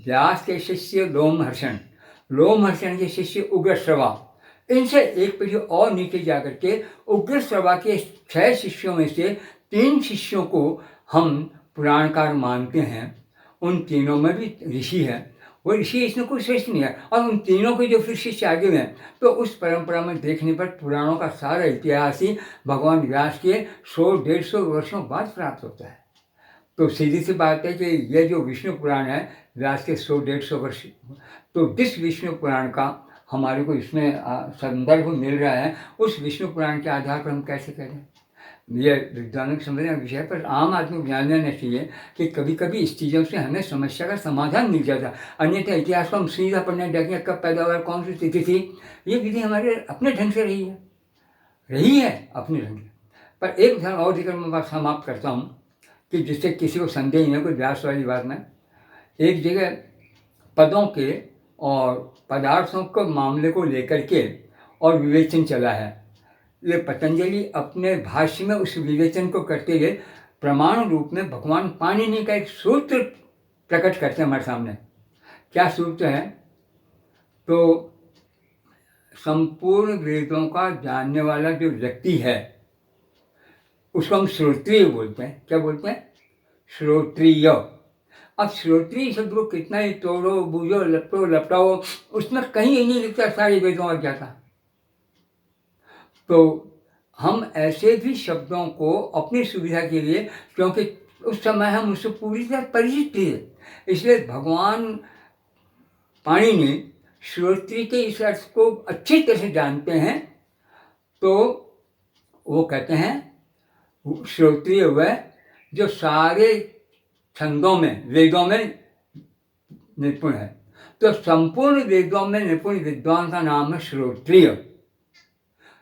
S1: व्यास के शिष्य लोमहर्षण के शिष्य उग्रश्रवा, इनसे एक पीढ़ी और नीचे जाकर के उग्रश्रवा के 6 शिष्यों में से 3 शिष्यों को हम पुराणकार मानते हैं। उन तीनों में भी ऋषि है, वो ऋषि इसमें कोई श्रेष्ठ नहीं है। और उन तीनों के जो फिर शिष्य आगे हैं तो उस परंपरा में देखने पर पुराणों का सारा इतिहास ही भगवान व्यास के 100-150 वर्षों बाद प्राप्त होता है। तो सीधी सी बात है कि यह जो विष्णु पुराण है व्यास के 100-150 वर्ष, तो जिस विष्णु पुराण का हमारे को इसमें संदर्भ मिल रहा है उस विष्णु पुराण के आधार पर हम कैसे करें? ये वैज्ञानिक समझने का विषय पर आम आदमी को ध्यान देना चाहिए कि कभी कभी इस चीज़ों से हमें समस्या का समाधान मिल जाता। अन्यथा इतिहास को हम सीधा पढ़ने देखें कब पैदा हुआ, कौन सी स्थिति थी, ये विधि हमारे अपने ढंग से रही है अपने ढंग से। पर एक उदाहरण और देकर मैं बात समाप्त करता हूँ कि जिससे किसी को संदेह नहीं है कोई व्यास वाली बात में। एक जगह पदों के और पदार्थों के मामले को लेकर के और विवेचन चला है ये पतंजलि अपने भाष्य में उस विवेचन को करते हुए प्रमाण रूप में भगवान पाणिनि का एक सूत्र प्रकट करते हैं हमारे सामने। क्या सूत्र है? तो संपूर्ण वेदों का जानने वाला जो व्यक्ति है उसको हम श्रोत्रिय बोलते हैं। क्या बोलते हैं? श्रोत्रिय। अब श्रोत्रिय शब्द को कितना ही तोड़ो बूझो लपटो लपटाओ, उसमें कहीं नहीं लिखता सारे वेदों का क्या था। तो हम ऐसे भी शब्दों को अपनी सुविधा के लिए, क्योंकि उस समय हम उससे पूरी तरह परिचित थे, इसलिए भगवान पाणिनि श्रोत्री के इस अर्थ को अच्छी तरह से जानते हैं। तो वो कहते हैं श्रोत्रिय वह जो सारे छंदों में वेदों में निपुण है। तो संपूर्ण वेदों में निपुण विद्वान का नाम है श्रोत्रिय।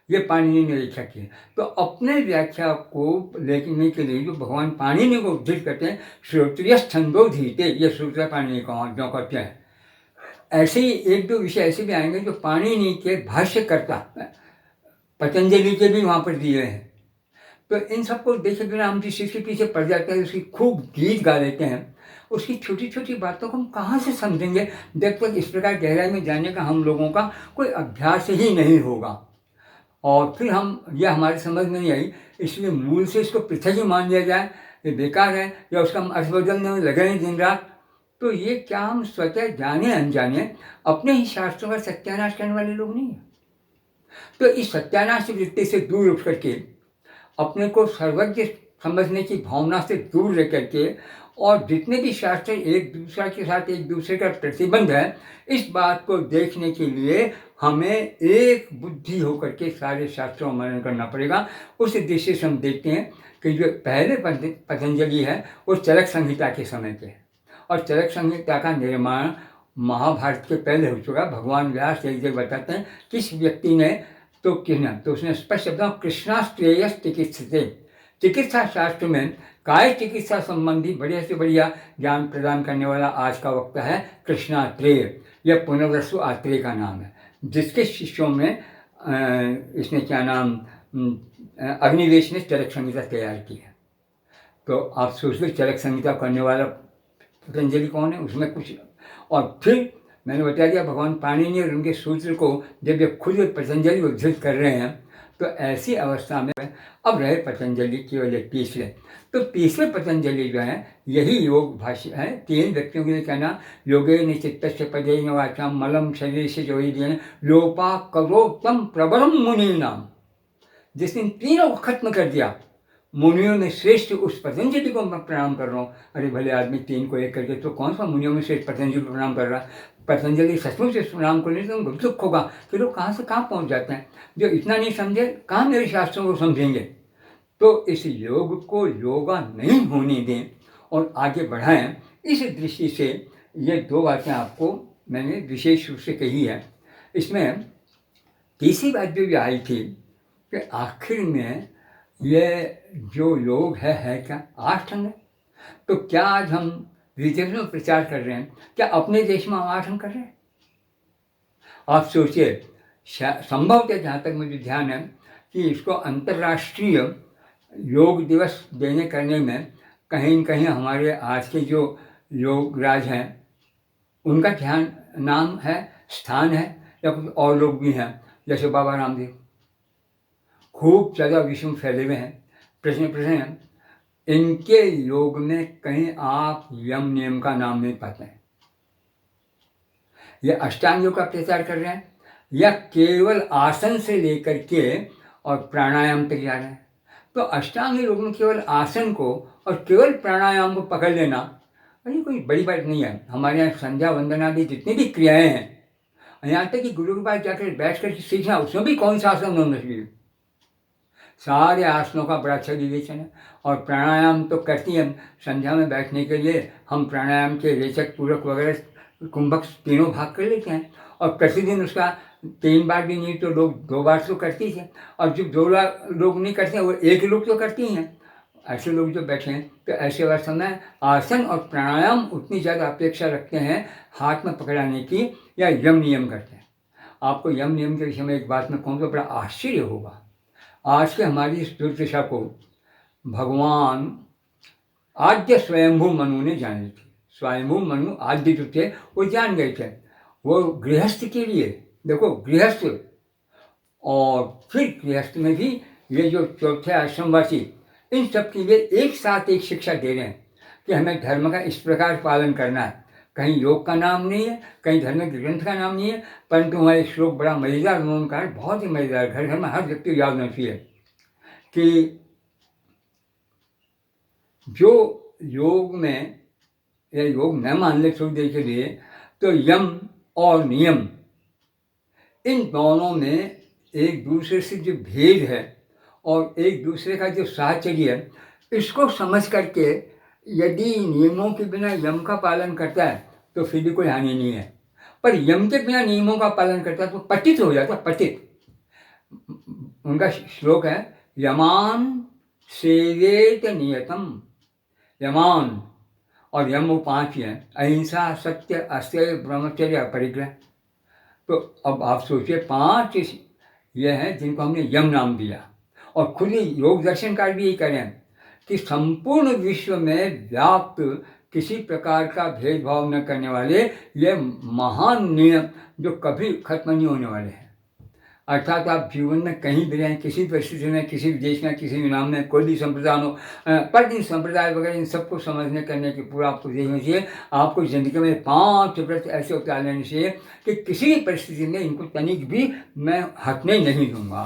S1: ये पाणिनि ने व्याख्या की है। तो अपने व्याख्या को लेने के लिए जो भगवान पाणिनि को उद्धृत करते हैं, श्रोत्रिय छंदोधीते, ये सूत्र पाणिनि का जो कहते हैं। ऐसे ही एक दो विषय ऐसे भी आएंगे जो पाणिनि के भाष्यकर्ता पतंजलि के भी वहाँ पर दिए हैं। तो इन सबको देखे बिना हम जिस चीज़ के पीछे पड़ जाते हैं, उसकी खूब गीत गा लेते हैं, उसकी छोटी छोटी बातों को हम कहाँ से समझेंगे जब तक इस प्रकार गहराई में जानने का हम लोगों का कोई अभ्यास ही नहीं होगा। और फिर हम यह हमारी समझ में नहीं आई, इसलिए मूल से इसको पृथक ही मान लिया जाए, ये बेकार है, या उसका हम अर्थ बदलने में लगे नहीं दिन रात। तो ये क्या हम स्वतः जाने अनजाने अपने ही शास्त्रों का सत्यानाश करने वाले लोग नहीं हैं? तो इस सत्यानाश वृत्ति से दूर उठ करके, अपने को सर्वज्ञ समझने की भावना से दूर रह करके, और जितने भी शास्त्र एक दूसरे के साथ एक दूसरे का प्रतिबंध है, इस बात को देखने के लिए हमें एक बुद्धि होकर के सारे शास्त्रों का मनन करना पड़ेगा। उस दृष्टि से हम देखते हैं कि जो पहले पतंजलि है वो चरक संहिता के समय के है, और चरक संहिता का निर्माण महाभारत के पहले हो चुका। भगवान व्यास एक जगह बताते हैं किस व्यक्ति ने तो किसने, तो उसने स्पष्ट शब्दों कृष्णास्त्रेय चिकित्सते, चिकित्सा शास्त्र में काय चिकित्सा संबंधी बढ़िया से बढ़िया ज्ञान प्रदान करने वाला आज का वक्ता है कृष्णात्रेय। यह पुनर्वसु आत्रेय का नाम है, जिसके शिष्यों में इसने क्या नाम अग्निवेश ने चरक संहिता तैयार की है। तो आप सोच लो चरक संहिता करने वाला पतंजलि कौन है, उसमें कुछ। और फिर मैंने बता दिया भगवान पाणिनि और उनके सूत्र को जब ये खुद पतंजलि उद्धृत कर रहे हैं, तो ऐसी अवस्था में अब रहे पतंजलि केवल एक तीसरे। तो तीसरे पतंजलि जो है यही योग भाष्य है। तीन व्यक्तियों के लिए कहना, योगे निचित्त पदे वाचाम मलम शरीर से जो ही लोपा करो तम प्रबलम मुनि नाम। जिसने तीनों को खत्म कर दिया, मुनियों में श्रेष्ठ उस पतंजलि को मैं प्रणाम कर रहा हूँ। अरे भले आदमी तीन को एक करके, तो कौन सा मुनियों में श्रेष्ठ पतंजलि को प्रणाम कर रहा है? पतंजलि सचमुच से प्रणाम करने से उनको दुख होगा कि लोग कहाँ से कहाँ पहुँच जाते हैं। जो इतना नहीं समझे कहाँ मेरे शास्त्रों को समझेंगे। तो इस योग को योगा नहीं होने दें और आगे बढ़ाएं। इस दृष्टि से ये दो बातें आपको मैंने विशेष रूप से कही है। इसमें तीसरी बात जो भी आई थी कि आखिर में ये जो योग है क्या 8 अंग है? तो क्या आज हम विदेश में प्रचार कर रहे हैं, क्या अपने देश में 8 अंग कर रहे हैं? आप सोचिए, संभवतः जहाँ तक मुझे ध्यान है कि इसको अंतर्राष्ट्रीय योग दिवस देने करने में कहीं न कहीं हमारे आज के जो योग राज हैं उनका ध्यान नाम है, स्थान है, या कुछ और लोग भी हैं जैसे बाबा रामदेव, खूब ज़्यादा विश्व में फैले हुए हैं। प्रश्न है, इनके योग में कहीं आप यम नियम का नाम नहीं पाते हैं। ये अष्टांग योग का प्रचार कर रहे हैं या केवल आसन से लेकर के और प्राणायाम तक जा रहे हैं? तो अष्टांग योग में केवल आसन को और केवल प्राणायाम को पकड़ लेना अरे कोई बड़ी बात नहीं है। हमारे यहाँ संध्या वंदन आदि जितनी भी क्रियाएं हैं, यहाँ तक कि गुरु के पास जाकर बैठ कर सीखना, उसमें भी कौन सा आसन होना चाहिए। सारे आसनों का बड़ा अच्छा विवेचन है। और प्राणायाम तो करती हैं, संध्या में बैठने के लिए हम प्राणायाम के रेचक पूरक वगैरह कुंभक तीनों भाग कर लेते हैं, और प्रतिदिन उसका 3 बार भी नहीं तो लोग 2 बार तो करती हैं। और जो 2 लोग नहीं करते हैं वो 1 लोग तो करती हैं। ऐसे लोग जो बैठे हैं, तो ऐसे अवस्था में आसन और प्राणायाम उतनी ज़्यादा अपेक्षा रखते हैं हाथ में पकड़ाने की, या यम नियम करते हैं। आपको यम नियम के विषय में एक बात में कहूँ तो बड़ा आश्चर्य होगा। आज के हमारी इस दुर्दशा को भगवान आद्य स्वयंभू मनु ने जानी थी। स्वयंभू मनु आद्य जो थे वो जान गए थे। वो गृहस्थ के लिए, देखो गृहस्थ, और फिर गृहस्थ में भी ये जो चौथे आश्रमवासी, इन सब के लिए एक साथ एक शिक्षा दे रहे हैं कि हमें धर्म का इस प्रकार पालन करना है। कहीं योग का नाम नहीं है, कहीं धर्म के ग्रंथ का नाम नहीं है, परंतु हमारे श्लोक बड़ा मजेदार, उन्होंने कहा बहुत ही मजेदार, घर घर में हर व्यक्ति को याद होना चाहिए कि जो योग में या योग न मान ले थोड़ी देर के लिए, तो यम और नियम, इन दोनों में एक दूसरे से जो भेद है और एक दूसरे का जो साहचर्य है, इसको समझ करके यदि नियमों के बिना यम का पालन करता है तो फिर भी कोई हानि नहीं है, पर यम के बिना नियमों का पालन करता है तो पतित हो जाता है, पतित। उनका श्लोक है यमान सेवेत नियतम। यमान और यम वो 5 ही हैं, अहिंसा, सत्य, अस्तेय, ब्रह्मचर्य, अपरिग्रह। तो अब आप सोचिए 5 ये हैं जिनको हमने यम नाम दिया। और खुद ही योग दर्शनकार भी यही कह रहे हैं कि संपूर्ण विश्व में व्याप्त किसी प्रकार का भेदभाव न करने वाले ये महान नियम जो कभी खत्म नहीं होने वाले हैं। अर्थात आप जीवन में कहीं भी रहें, किसी परिस्थिति में, किसी भी देश में, किसी भी नाम में, कोई भी संप्रदाय हो, पर इन संप्रदाय वगैरह इन सबको समझने करने की पूरा आपको देखना चाहिए। आपको ज़िंदगी में 5 व्रत ऐसे उतार लेने चाहिए कि किसी भी परिस्थिति में इनको तनिक भी मैं हटने नहीं दूंगा।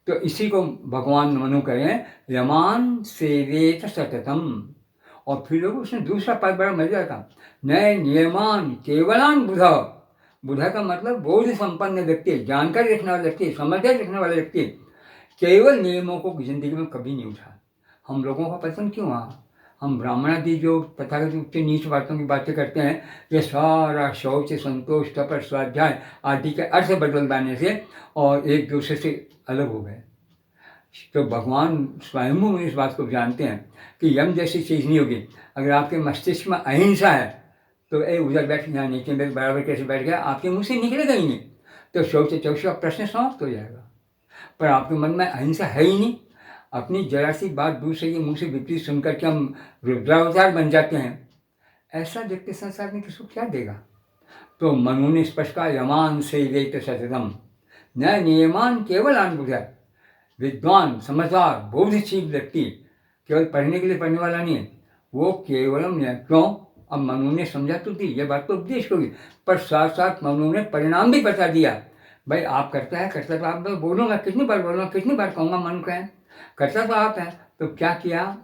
S1: तो इसी को भगवान मनु करें यमान सेवेत सततम। और फिर लोग उसने दूसरा पद बड़ा मजा था, नए नियमान केवलान बुधा। बुधा का मतलब बोध संपन्न व्यक्ति, जानकारी रखने वाला व्यक्ति, समझदारी रखने वाला व्यक्ति, केवल नियमों को जिंदगी में कभी नहीं उठा। हम लोगों का पसंद क्यों हुआ? हम ब्राह्मणादि जो तथागत उच्च नीच बातों की बातें करते हैं, ये सारा शौच, संतोष, तप, स्वाध्याय आदि के अर्थ बदल जाने से और एक दूसरे से अलग हो गए। तो भगवान स्वयं इस बात को जानते हैं कि यम जैसी चीज़ नहीं होगी। अगर आपके मस्तिष्क में अहिंसा है तो उधर बैठ यहाँ नीचे मेरे बराबर कैसे बैठ गया, आपके मुंह से निकलेगा ही नहीं, तो शौच चौच का प्रश्न समाप्त हो जाएगा। पर आपके मन में अहिंसा है ही नहीं, अपनी जरा सी बात दूसरे के मुंह से विपरीत सुनकर के हम रुद्रावतार बन जाते हैं। ऐसा व्यक्ति संसार में किसको क्या देगा? तो मनु ने स्पष्ट कहा यमान से वेत सततम न नियमान केवल अनुभूत। विद्वान, समझदार, बोधशील व्यक्ति केवल पढ़ने के लिए पढ़ने वाला नहीं है, वो केवलम नहीं। क्यों? अब मनु ने समझा तो थी, ये बात तो उपदेश होगी, पर साथ साथ मनु ने परिणाम भी बता दिया। भाई आप करता तो आप बोलूँगा, कितनी बार बोलूँगा, कितनी बार कहूँगा, मनु कहें करता तो आप है। तो क्या किया?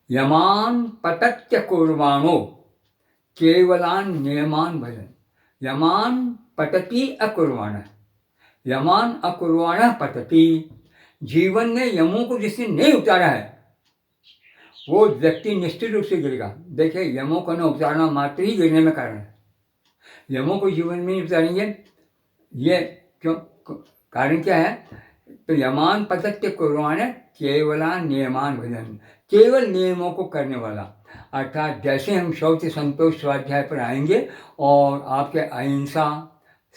S1: यमान पतत्य कुर्वाणो केवलान नियमान भजन। यमान पतति अकुर्वाण, यमान अकुर्वाण पतति। जीवन में यमों को जिसने नहीं उतारा है वो व्यक्ति निश्चित रूप से गिरेगा। देखिए यमों को न उतारना मात्र ही गिरने में कारण है। यमों को जीवन में नहीं उतारेंगे, ये क्यों? कारण क्या है? तो यमान पतत्य कुर्वाण केवला नियमान भजन, केवल नियमों को करने वाला। अर्थात जैसे हम शौच, संतोष, स्वाध्याय पर आएंगे और आपके अहिंसा,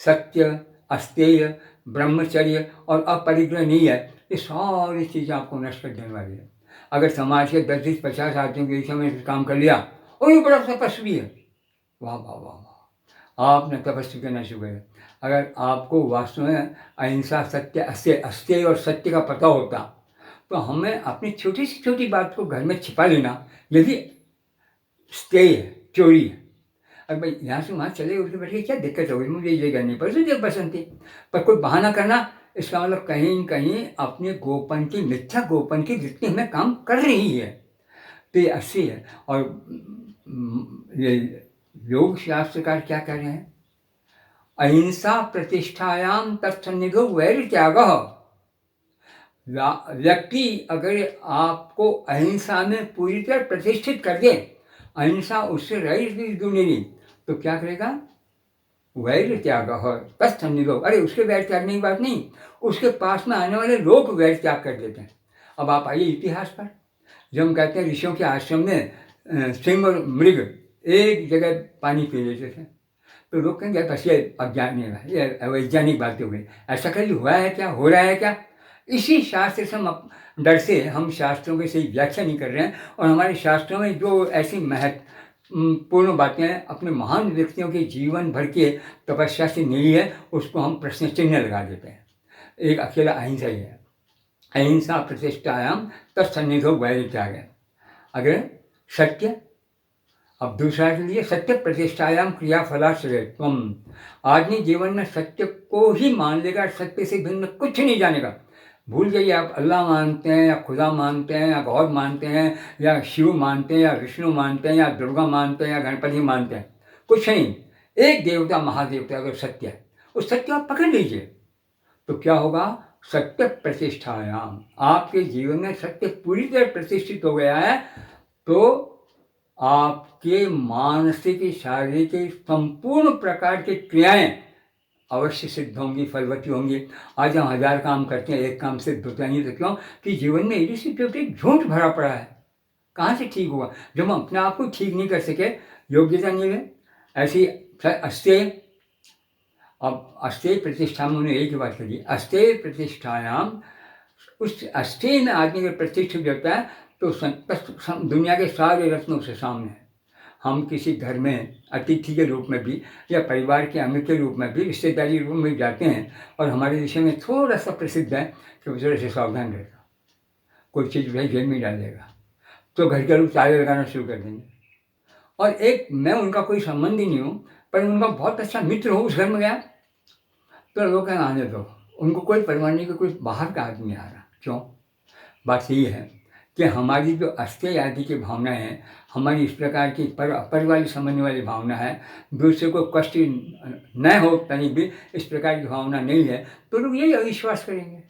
S1: सत्य, अस्तेय, ब्रह्मचर्य और अपरिग्रह नहीं है, ये सारी चीज़ें आपको नष्ट कर देने वाली है। अगर समाज के 10-50 आदमियों के समय में काम कर लिया और ये बड़ा तपस्वी है, वाह वाह वाह वाह, आपने तपस्वी करना शुरू किया। अगर आपको वास्तव में अहिंसा, सत्य, अस्तेय और सत्य का पता होता तो हमें अपनी छोटी से छोटी बात को घर में छिपा लेना, यदि स्तेय है, चोरी है। अब भाई यहाँ से वहाँ चले उठ के बैठे क्या दिक्कत होगी, मुझे ये जगह नहीं पसंद, जब पसंद थी, पर कोई बहाना करना, इसका मतलब कहीं न कहीं अपने गोपन की, मिथ्या गोपन की जितनी हमें काम कर रही है, तो ये अच्छी है। और ये योग शास्त्रकार क्या कह रहे हैं? अहिंसा प्रतिष्ठायाम तत्सन्निधो वैर त्यागः। व्यक्ति अगर आपको अहिंसा में पूरी तरह प्रतिष्ठित कर दे, अहिंसा उससे रहित दूनी, तो क्या करेगा? वैर त्याग तत्सन्निधो। अरे उसके वैर त्यागने की बात नहीं, उसके पास में आने वाले लोग वैर त्याग कर देते हैं। अब आप आइए इतिहास पर, जब हम कहते हैं ऋषियों के आश्रम में सिंह और मृग एक जगह पानी पी लेते थे, तो लोग कहेंगे बस ये अज्ञानी है, ये अवैज्ञानिक बातें हो गई, ऐसा कभी हुआ है क्या, हो रहा है क्या? इसी शास्त्र से हम डर से हम शास्त्रों की सही व्याख्या नहीं कर रहे हैं, और हमारे शास्त्रों में जो ऐसी महत्वपूर्ण बातें हैं अपने महान व्यक्तियों के जीवन भर के तपस्या से मिली है, उसको हम प्रश्न चिन्ह लगा देते हैं। एक अकेला अहिंसा ही है। अहिंसा प्रतिष्ठायाम तत्सन्निधो वैरित्याग। अगर सत्य, अब दूसरा के लिए सत्य प्रतिष्ठायाम क्रियाफलाश्रयत्वम। आदमी जीवन में सत्य को ही मान लेगा, सत्य से भिन्न कुछ नहीं जानेगा। भूल जाइए, आप अल्लाह मानते हैं या खुदा मानते हैं या गॉड मानते हैं या शिव मानते हैं या विष्णु मानते हैं या दुर्गा मानते हैं या गणपति मानते हैं, कुछ नहीं। एक देवता महादेवता अगर सत्य है, उस सत्य आप पकड़ लीजिए तो क्या होगा? सत्य प्रतिष्ठायाम, आपके जीवन में सत्य पूरी तरह प्रतिष्ठित हो गया है, तो आपके मानसिक शारीरिक संपूर्ण प्रकार की क्रियाएं अवश्य सिद्ध होंगी, फलवती होंगी। आज हम 1000 काम करते हैं, एक काम सिद्ध होता नहीं, तो क्यों? कि जीवन में एक झूठ भरा पड़ा है। कहाँ से ठीक हुआ? जब हम अपने आप को ठीक नहीं कर सके, योग्यता नहीं है, ऐसी अस्तेय। अब अस्तेय प्रतिष्ठा में उन्होंने एक ही बात कही, अस्तेय प्रतिष्ठायाम। उस अस्तेय में आदमी अगर प्रतिष्ठित होता है तो दुनिया के सारे रत्नों से सामने है। हम किसी घर में अतिथि के रूप में भी या परिवार के अमीर के रूप में भी, रिश्तेदारी रूप में जाते हैं, और हमारे विषय में थोड़ा सा प्रसिद्ध है कि वो थोड़े से सावधान रहेगा, कोई चीज़ भाई जेब में डाल देगा तो घर के लोग ताले लगाना शुरू कर देंगे। और एक, मैं उनका कोई संबंध ही नहीं हूँ, पर उनका बहुत अच्छा मित्र हो, उस घर में गया तो लोग कहें आने दो, उनको कोई परवाह नहीं कि कोई बाहर का आदमी आ रहा। क्यों? बात यही है कि हमारी जो अस्तेय आदि की भावनाएं हैं, हमारी इस प्रकार की अपर वाली समझने वाली भावना है, दूसरे को कष्ट न हो कहीं भी इस प्रकार की भावना नहीं है, तो लोग यही अविश्वास करेंगे।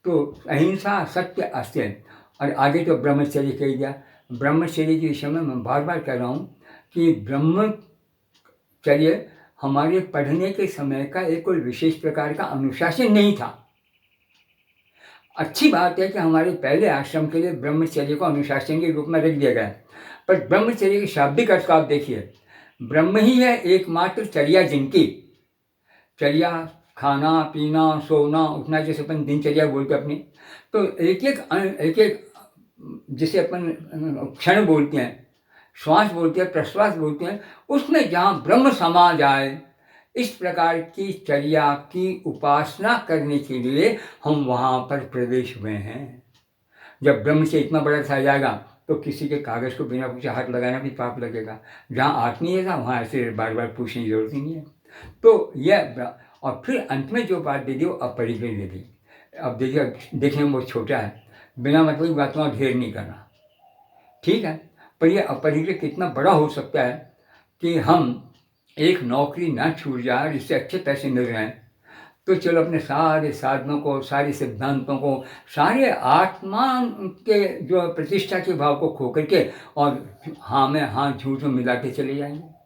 S1: तो अहिंसा, सत्य, अस्तेय, और आगे तो ब्रह्मचर्य कह दिया। ब्रह्मचर्य के विषय में मैं बार बार कह रहा हूँ कि ब्रह्मचर्य हमारे पढ़ने के समय का एक कोई विशेष प्रकार का अनुशासन नहीं था। अच्छी बात है कि हमारे पहले आश्रम के लिए ब्रह्मचर्य को अनुशासन के रूप में रख दिया गया है, पर ब्रह्मचर्य के शाब्दिक अर्थ को आप देखिए, ब्रह्म ही है एकमात्र चर्या जिनकी। चर्या खाना पीना सोना उठना, जैसे अपन दिनचर्या बोलते अपनी, तो एक एक जिसे अपन क्षण बोलते हैं, श्वास बोलते हैं, प्रश्वास बोलते हैं, उसमें जहाँ ब्रह्म समा जाए, इस प्रकार की चर्या की उपासना करने के लिए हम वहाँ पर प्रवेश हुए हैं। जब ब्रह्म से इतना बड़ा था जाएगा तो किसी के कागज़ को बिना पूछे हाथ लगाना भी पाप लगेगा। जहाँ आत्मीय था वहाँ ऐसे बार बार पूछने की जरूरत ही नहीं है। तो यह, और फिर अंत में जो बात दे दी वो अपरिग्रह दे दी। अब देखिए, देखने में बहुत छोटा है, बिना मतलब बातों का ढेर नहीं करना, ठीक है, पर यह अपरिग्रह कितना बड़ा हो सकता है कि हम एक नौकरी ना छूट जाए, जिससे अच्छे पैसे मिल रहे हैं, तो चलो अपने सारे साधनों को, सारे सिद्धांतों को, सारे आत्मा के जो प्रतिष्ठा के भाव को खो करके और हाँ में हाँ झूठ में मिला के चले जाएंगे।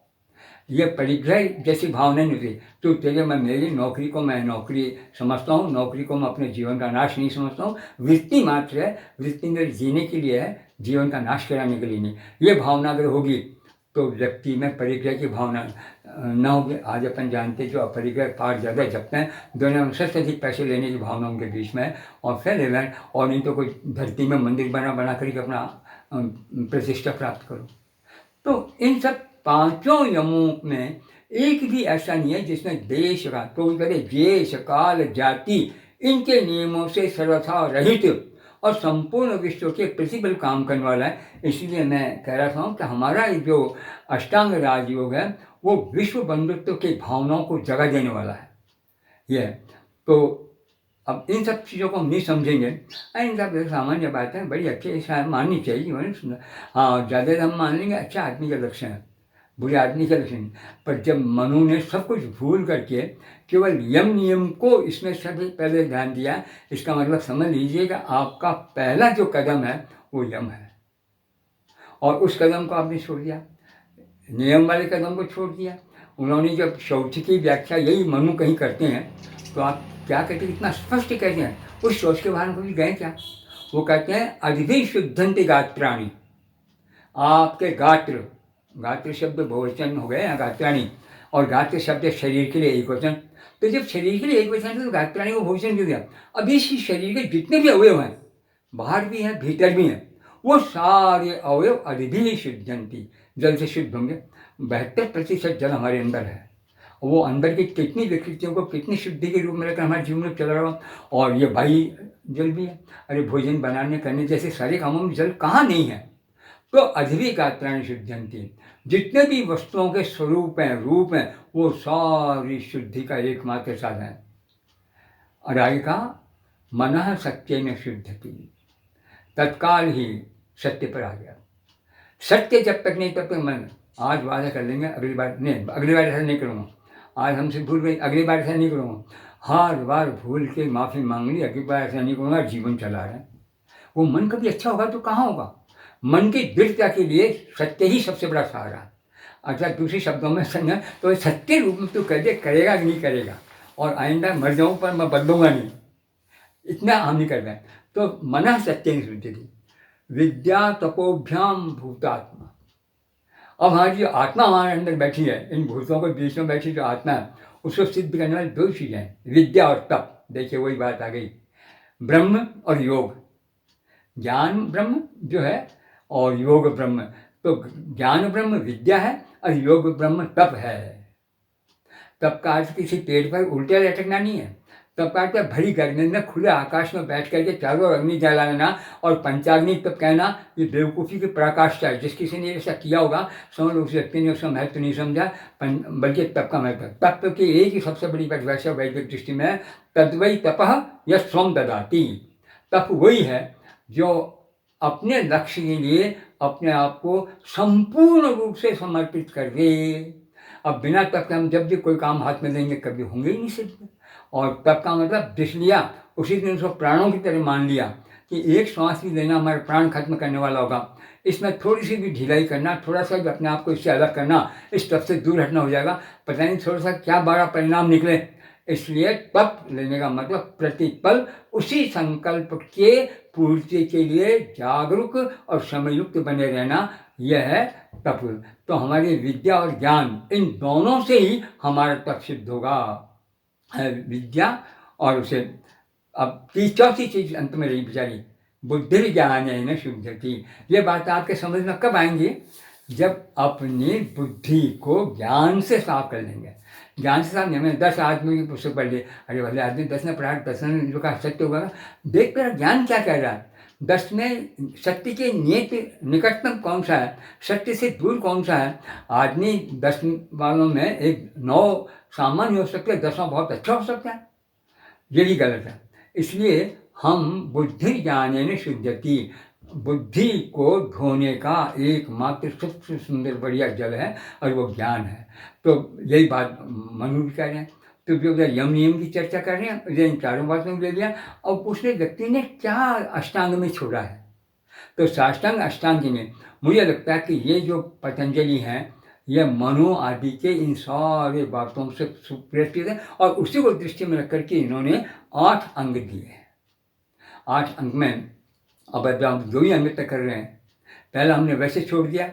S1: ये परिग्रह जैसी भावना नहीं थी। तो तेरे मैं मेरी नौकरी को मैं नौकरी समझता हूँ, नौकरी को मैं अपने जीवन का नाश नहीं समझता हूँ, वृत्ति मात्र है, वृत्ति मेरे जीने के लिए है, जीवन का नाश कराने के लिए नहीं। ये भावना अगर होगी तो व्यक्ति में परिग्रह की भावना न होगी। आज अपन जानते जो अपरिग्रह पार ज़्यादा जपते हैं, दुनिया में सबसे अधिक पैसे लेने की भावना उनके बीच में है, और फिर लेना, और नहीं तो कोई धरती में मंदिर बना करके अपना प्रतिष्ठा प्राप्त करो। तो इन सब पांचों यमों में एक भी ऐसा नहीं है जिसमें देश का, तो देश काल जाति इनके नियमों से सर्वथा रहित और संपूर्ण विश्व के प्रतिबल काम करने वाला है। इसलिए मैं कह रहा था कि हमारा जो अष्टांग राजयोग है वो विश्व बंधुत्व की भावनाओं को जगह देने वाला है। यह तो अब इन सब चीज़ों को हम नहीं समझेंगे, इन सब सामान्य बातें हैं, बड़ी अच्छी शायद माननी चाहिए, मैंने सुना। हाँ, ज़्यादा हम मान लेंगे अच्छा आदमी का लक्षण है, बुरे आदमी का लक्षण। पर जब मनु ने सब कुछ भूल करके केवल यम नियम को इसमें सबसे पहले ध्यान दिया, इसका मतलब समझ लीजिएगा आपका पहला जो कदम है वो यम है, और उस कदम को आपने छोड़ दिया, नियम वाले कदम को छोड़ दिया। उन्होंने जब शौच की व्याख्या यही मनु कहीं करते हैं तो आप क्या कहते हैं, इतना स्पष्ट कहते हैं, उस शौच के बारे में कभी गए क्या? वो कहते हैं अद्भि शुद्धंति गात्राणी, आपके गात्र, गात्र शब्द बहुवचन हो गए हैं, गात्राणी, और गात्र शब्द है शरीर के लिए एक वचन। तो जब शरीर के लिए एक वचन है तो गात्राणी को भोजन क्यों दिया? अब इस शरीर के जितने भी अवयव हैं, बाहर भी हैं भीतर भी हैं, वो सारे अवयव अधिभी शुद्धंती, जल से शुद्ध होंगे। 72% जल हमारे अंदर है, वो अंदर की कितनी विकृतियों को कितनी शुद्धि के रूप में रखकर हमारे जीवन में चल रहा हो। और ये बाह्य जल भी है। अरे भोजन बनाने करने जैसे सारे कामों में जल कहाँ नहीं है? तो अधिवी गात्राणी शुद्धंती, जितने भी वस्तुओं के स्वरूप हैं, रूप हैं, वो सारी शुद्धि का एकमात्र साधन है। और आगे कहा मनः सत्य में शुद्धति, तत्काल ही सत्य पर आ गया। सत्य जब तक नहीं तब तक मन, आज वादा कर लेंगे अगली बार नहीं, अगली बार ऐसा नहीं करूँगा, आज हमसे भूल गई अगली बार ऐसा नहीं करूँगा, हर बार भूल के माफ़ी मांग ली, अगली बार ऐसा नहीं करूँगा, जीवन चला रहा है। वो मन कभी अच्छा होगा तो कहाँ होगा? मन की दृढ़ता के लिए सत्य ही सबसे बड़ा सहारा है। अच्छा दूसरे शब्दों में समझा तो सत्य रूप में तू कह दे करेगा कि नहीं करेगा, और आइंदा मर जाऊँ पर मैं बदलूंगा नहीं, इतना हम नहीं कर रहे हैं। तो मन सत्य नहीं सुनती थी। विद्या तपोभ्याम भूतात्मा, अब हमारी जो आत्मा हमारे अंदर बैठी है, इन भूतों के बीच में बैठी जो आत्मा है, उसको सिद्ध करने वाली दो चीज़ें हैं, विद्या और तप। देखिए वही बात आ गई, ब्रह्म और योग। ज्ञान ब्रह्म जो है और योग ब्रह्म। तो ज्ञान ब्रह्म विद्या है और योग ब्रह्म तप है। तप का अर्थ किसी पेड़ पर उल्टे लटकना नहीं है। तप का अर्थ भरी गर्मी में खुले आकाश में बैठ करके चारों अग्नि जलाना और पंचाग्नि तप कहना, ये बेवकूफ़ी की पराकाष्ठा है। जिस किसी ने ऐसा किया होगा समझ लो उस व्यक्ति ने उसका महत्व नहीं समझा, बल्कि तप का महत्व। तप की एक ही सबसे बड़ी परिभाषा वैदिक दृष्टि में है, तद्वै तपः यः स्वं ददाति। तप वही है जो अपने लक्ष्य के लिए अपने आप को संपूर्ण रूप से समर्पित कर दे। अब बिना तप के हम जब भी कोई काम हाथ में लेंगे कभी होंगे ही नहीं सिद्ध। और तप का मतलब जिस लिया उसी दिन उसको प्राणों की तरह मान लिया कि एक श्वास भी लेना हमारे प्राण खत्म करने वाला होगा। इसमें थोड़ी सी भी ढिलाई करना, थोड़ा सा भी अपने आप को इससे अलग करना, इस तप से दूर हटना हो जाएगा, पता नहीं थोड़ा सा क्या बड़ा परिणाम निकले। इसलिए तप लेने का मतलब प्रतिपल उसी संकल्प के पूर्ति के लिए जागरूक और समयुक्त बने रहना, यह है तप। तो हमारी विद्या और ज्ञान इन दोनों से ही हमारा तप सिद्ध होगा। विद्या और उसे अब चौथी चीज अंत में रही बेचारी, बुद्धि ज्ञान है न शुद्धति। ये बात आपके समझ में कब आएंगी? जब अपनी बुद्धि को ज्ञान से साफ कर लेंगे। ज्ञान से साफ नहीं, मैंने 10 आदमी की पुस्तक पढ़ ली, अरे भले आदमी 10 ने पढ़ा, 10 ने जो कहा सत्य होगा, देख मेरा ज्ञान क्या कह रहा है। 10 में सत्य के निकटतम कौन सा है, सत्य से दूर कौन सा है। आदमी 10 वालों में एक 9 सामान्य हो सकते हैं, 10 बहुत अच्छा हो सकता है, ये भी गलत है। इसलिए हम बुद्धि ज्ञानेन शुद्धति, बुद्धि को धोने का एकमात्र सबसे सुंदर बढ़िया जल है और वो ज्ञान है। तो यही बात मनु भी कह रहे हैं। तो जो यम नियम की चर्चा कर रहे हैं, इन चारों बातों में ले लिया। और उसने व्यक्ति ने क्या अष्टांग में छोड़ा है, तो साष्टांग अष्टांग में मुझे लगता है कि ये जो पतंजलि हैं ये मनु आदि के इन सारे बातों से सुप्रेषित है, और उसी को दृष्टि में रख करके इन्होंने 8 अंग दिए हैं। 8 अंग में अब आप 2 ही अंग तक कर रहे हैं, पहला हमने वैसे छोड़ दिया।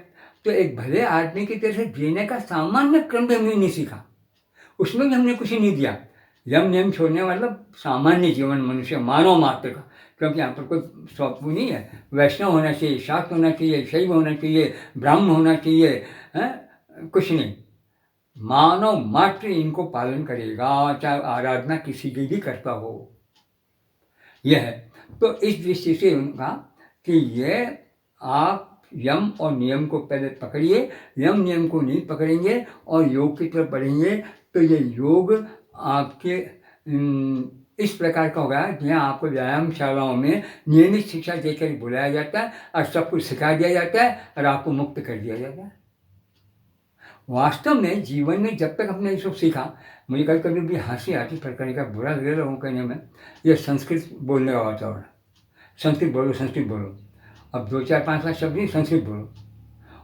S1: तो एक भले आदमी की तरह से जीने का सामान्य क्रम भी हमने नहीं सीखा, उसमें भी हमने कुछ नहीं दिया। यम नियम छोड़ने मतलब सामान्य जीवन मनुष्य मानव मात्र का, क्योंकि यहाँ पर कोई स्वप्न नहीं है। वैष्णव होना चाहिए, शाक्त होना चाहिए, शैव होना चाहिए, ब्राह्मण होना चाहिए, कुछ नहीं, मानव मात्र इनको पालन करेगा, चाहे आराधना किसी की भी करता हो। यह है। तो इस दृष्टि से उनका कि ये आप यम और नियम को पहले पकड़िए, यम नियम को नहीं पकड़ेंगे और योग की तरफ बढ़ेंगे तो ये योग आपके इस प्रकार का होगा जहाँ आपको व्यायामशालाओं में नियमित शिक्षा देकर बुलाया जाता है और सब कुछ सिखा दिया जाता है और आपको मुक्त कर दिया जाता है। वास्तव में जीवन में जब तक हमने ये सब सीखा, मुझे कभी कभी भी हंसी आती, प्रकार का बुरा लगे लोगों कहने में, ये संस्कृत बोलने का वातावरण, संस्कृत बोलो संस्कृत बोलो। अब 2 4 5 5 शब्द ही संस्कृत बोलो,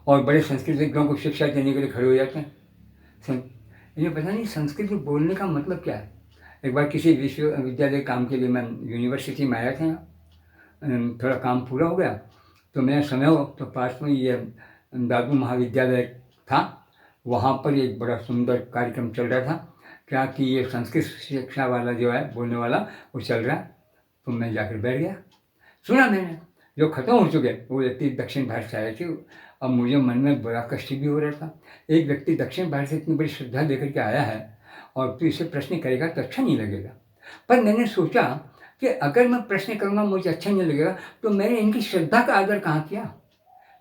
S1: और बड़े संस्कृतज्ञों को शिक्षा देने के लिए खड़े हो जाते हैं। इन्हें पता नहीं संस्कृत बोलने का मतलब क्या है। एक बार किसी विश्वविद्यालय काम के लिए मैं यूनिवर्सिटी में आया था, थोड़ा काम पूरा हो गया तो मेरा समय हो तो पास में ये दादू महाविद्यालय था, वहाँ पर एक बड़ा सुंदर कार्यक्रम चल रहा था, क्या कि ये संस्कृत शिक्षा वाला जो है बोलने वाला वो चल रहा है। तो मैं जाकर बैठ गया, सुना मैंने। जो ख़त्म हो चुके वो व्यक्ति दक्षिण भारत से आए थे। अब मुझे मन में बड़ा कष्ट भी हो रहा था, एक व्यक्ति दक्षिण भारत से इतनी बड़ी श्रद्धा लेकर के आया है और तो इसे प्रश्न करेगा तो अच्छा नहीं लगेगा। पर मैंने सोचा कि अगर मैं प्रश्न करूँगा मुझे अच्छा नहीं लगेगा तो मैंने इनकी श्रद्धा का आदर कहाँ किया।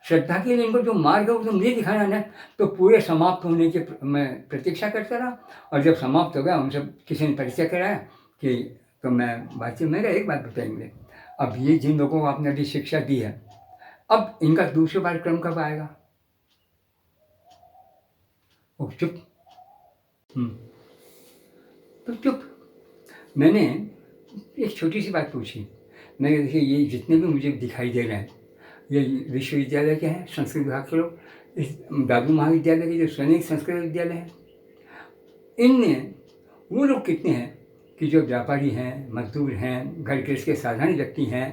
S1: श्रद्धा के लिए इनको जो मार्ग है वो तो मुझे दिखाना ना। तो पूरे समाप्त होने की मैं प्रतीक्षा करता रहा, और जब समाप्त हो गया उनसे किसी ने परिचय कराया कि तो मैं बातचीत मेरा एक बात बताएंगे, अब ये जिन लोगों को आपने अभी शिक्षा दी है, अब इनका दूसरी बार क्रम कब आएगा? वो चुप। तो चुप। मैंने एक छोटी सी बात पूछी। मैंने देखिए ये जितने भी मुझे दिखाई दे रहे हैं ये विश्वविद्यालय के हैं, संस्कृत विभाग के लोग, इस दादू महाविद्यालय के जो सैनिक संस्कृत विद्यालय हैं, इनमें वो लोग कितने हैं कि जो व्यापारी हैं, मजदूर हैं, घर के इसके साधारण व्यक्ति हैं,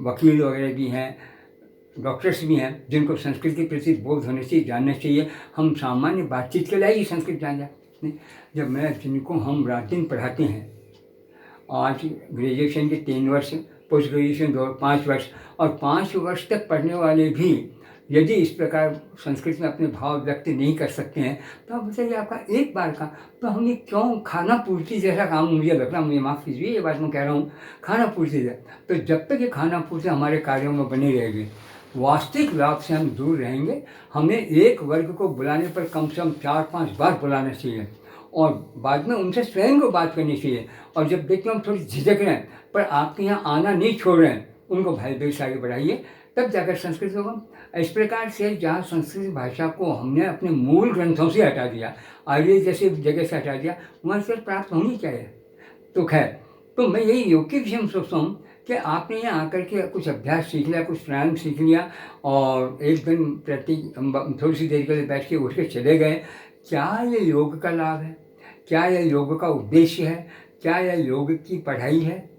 S1: वकील वगैरह भी हैं, डॉक्टर्स भी हैं, जिनको संस्कृत के प्रति बोध होने चाहिए, जानना चाहिए। हम सामान्य बातचीत के लिए ही संस्कृत जान जाते हैं। जब मैं जिनको हम रात दिन पढ़ाते हैं, आज ग्रेजुएशन के 3 वर्ष, पोस्ट ग्रेजुएशन 5 वर्ष, और 5 वर्ष तक पढ़ने वाले भी यदि इस प्रकार संस्कृत में अपने भाव व्यक्त नहीं कर सकते हैं तो आप बताइए आपका एक बार का तो हमें क्यों खाना पूर्ति जैसा काम मुझे लग रहा, मुझे माफ़ कीजिए ये बात मैं कह रहा हूँ, खाना पूर्ति जैसा। तो जब तक ये खाना पूर्ति हमारे कार्यों में बनी रहेगी, वास्तविक लाभ से हम दूर रहेंगे। हमें एक वर्ग को बुलाने पर कम से कम 4-5 बार बुलाना चाहिए और बाद में उनसे स्वयं को बात करनी चाहिए। और जब देखते हम थोड़ी झिझक रहे हैं पर आपके यहाँ आना नहीं छोड़ रहे हैं, उनको भय भेद से आगे बढ़ाइए, तब जाकर संस्कृत होगा। इस प्रकार से जहाँ संस्कृत भाषा को हमने अपने मूल ग्रंथों से हटा दिया, आर्य जैसे जगह से हटा दिया, वहाँ से प्राप्त होनी चाहिए। तो खैर, तो मैं यही योग के विषय में सोचता हूँ कि आपने यहाँ आकर के कुछ अभ्यास सीख लिया, कुछ प्राणायाम सीख लिया और एक दिन प्रति थोड़ी सी देर के लिए बैठ के उठ के चले गए। क्या ये योग का लाभ है? क्या यह योग का उद्देश्य है? क्या यह योग की पढ़ाई है?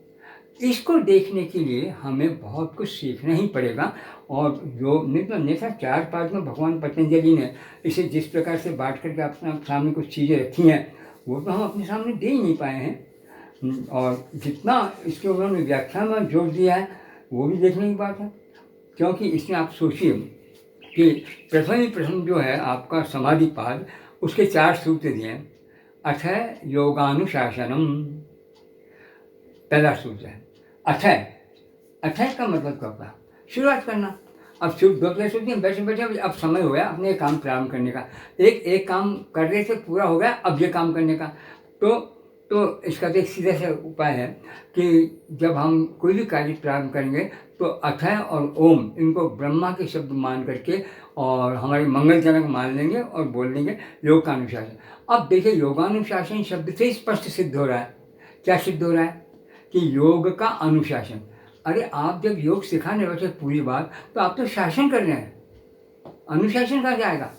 S1: इसको देखने के लिए हमें बहुत कुछ सीखना ही पड़ेगा। और जो नेता 4 पाठ में भगवान पतंजलि ने इसे जिस प्रकार से बांट करके अपने सामने कुछ चीज़ें रखी हैं वो तो हम अपने सामने दे ही नहीं पाए हैं, और जितना इसके उन्होंने व्याख्या में जोड़ दिया है वो भी देखने की बात है। क्योंकि इसमें आप सोचिए कि प्रथम जो है आपका समाधिपाद, उसके 4 सूत्र दिए हैं। अथ योगानुशासनम पहला सूत्र है। अथय का मतलब क्या होता है? शुरुआत करना। अब शुरू दूसरे सूत्र में बैठे बैठे अब समय हो गया अपने काम प्रारंभ करने का, एक काम कर रहे थे पूरा हो गया, अब ये काम करने का। तो इसका तो एक सीधा सा उपाय है कि जब हम कोई भी कार्य प्रारंभ करेंगे तो अथय और ओम इनको ब्रह्मा के शब्द मान करके और हमारे मंगलजनक मान लेंगे और बोल देंगे योग का अनुशासन। अब देखिए योगानुशासन शब्द से स्पष्ट सिद्ध हो रहा है। क्या सिद्ध हो रहा है? कि योग का अनुशासन। अरे आप जब योग सिखाने बैठे पूरी बात तो आप तो शासन कर रहे हैं, अनुशासन कहाँ जाएगा?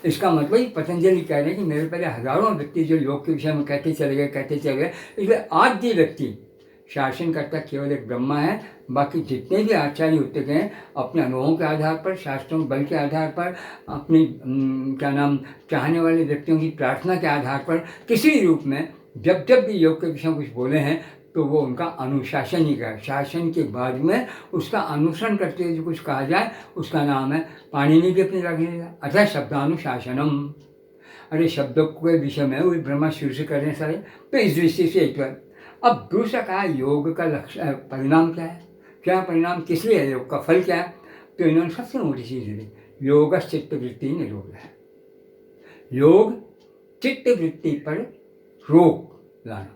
S1: इसका मतलब ही पतंजलि कह रहे हैं कि मेरे पहले हजारों व्यक्ति जो योग के विषय में कहते चले गए, इसलिए आज ये व्यक्ति शासन करता केवल एक ब्रह्मा है। बाकी जितने भी आचार्य होते गए अपने अनुभवों के आधार पर, शास्त्रों बल के आधार पर, अपनी चाहने वाले व्यक्तियों की प्रार्थना के आधार पर, किसी भी रूप में जब भी योग के विषय में कुछ बोले हैं तो वो उनका अनुशासन ही का, शासन के बाद में उसका अनुसरण करते हुए जो कुछ कहा जाए उसका नाम है। पाणिनि भी अपने रखने अतः शब्दानुशासनम। अरे शब्दों के विषय में वो ब्रह्मा शुरू से कर रहे हैं सारे, तो इस दृष्टि से एक बार। अब दूसरा कहा योग का लक्ष्य परिणाम क्या है, क्या परिणाम किस लिए है, योग का फल क्या है? तो इन्होंने सबसे मोटी चीज़ दी, योग चित्तवृत्ति निरोध है। योग चित्तवृत्ति पर रोक लाना,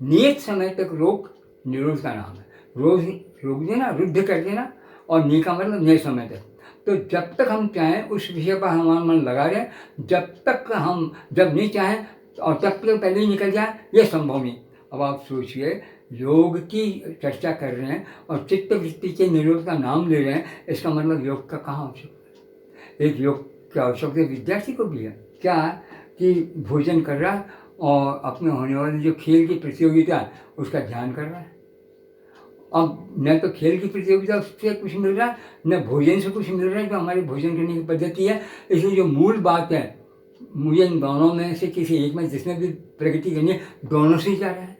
S1: नियत समय तक रोक निरोध का नाम है। रोज रोक देना, रुद्ध कर देना, और नी का मतलब नियत समय तक। तो जब तक हम चाहें उस विषय पर हमारा मन लगा रहे, जब नहीं चाहें और तब तक पहले ही निकल जाए, ये संभव नहीं। अब आप सोचिए योग की चर्चा कर रहे हैं और चित्तवृत्ति के निरोध का नाम ले रहे हैं, इसका मतलब योग का कहाँ आवश्यकता है? एक योग की आवश्यकता विद्यार्थी को भी है। क्या है कि भोजन कर रहा है और अपने होने वाली जो खेल की प्रतियोगिता है उसका ध्यान कर रहा है, अब न तो खेल की प्रतियोगिता से कुछ मिल रहा है, न भोजन से कुछ मिल रहा है, जो हमारी भोजन करने की पद्धति है। इसलिए जो मूल बात है, मुझे इन दोनों में से किसी एक में जिसमें भी प्रगति करनी है, दोनों से ही जा रहा है।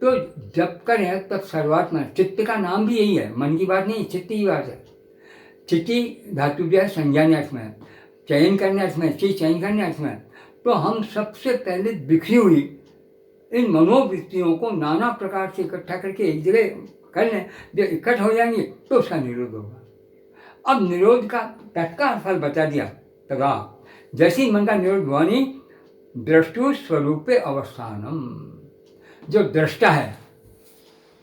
S1: तो जब करें तब शुरुआत में, चित्त का नाम भी यही है, मन की बात नहीं, चित्त की बात है। चिति धातु जो है संज्ञान अर्थ में है, चयन करने अर्थ में, चीज चयन करने अर्थ में। तो हम सबसे पहले बिखरी हुई इन मनोवृत्तियों को नाना प्रकार से इकट्ठा करके एक जगह कर लें, जब इकट्ठ हो जाएंगे तो उसका निरोध होगा। अब निरोध का तत्काल फल बता दिया तथा जैसे ही मन का निरोध हुआ नहीं, दृष्टु स्वरूपे अवस्थानम, जो दृष्टा है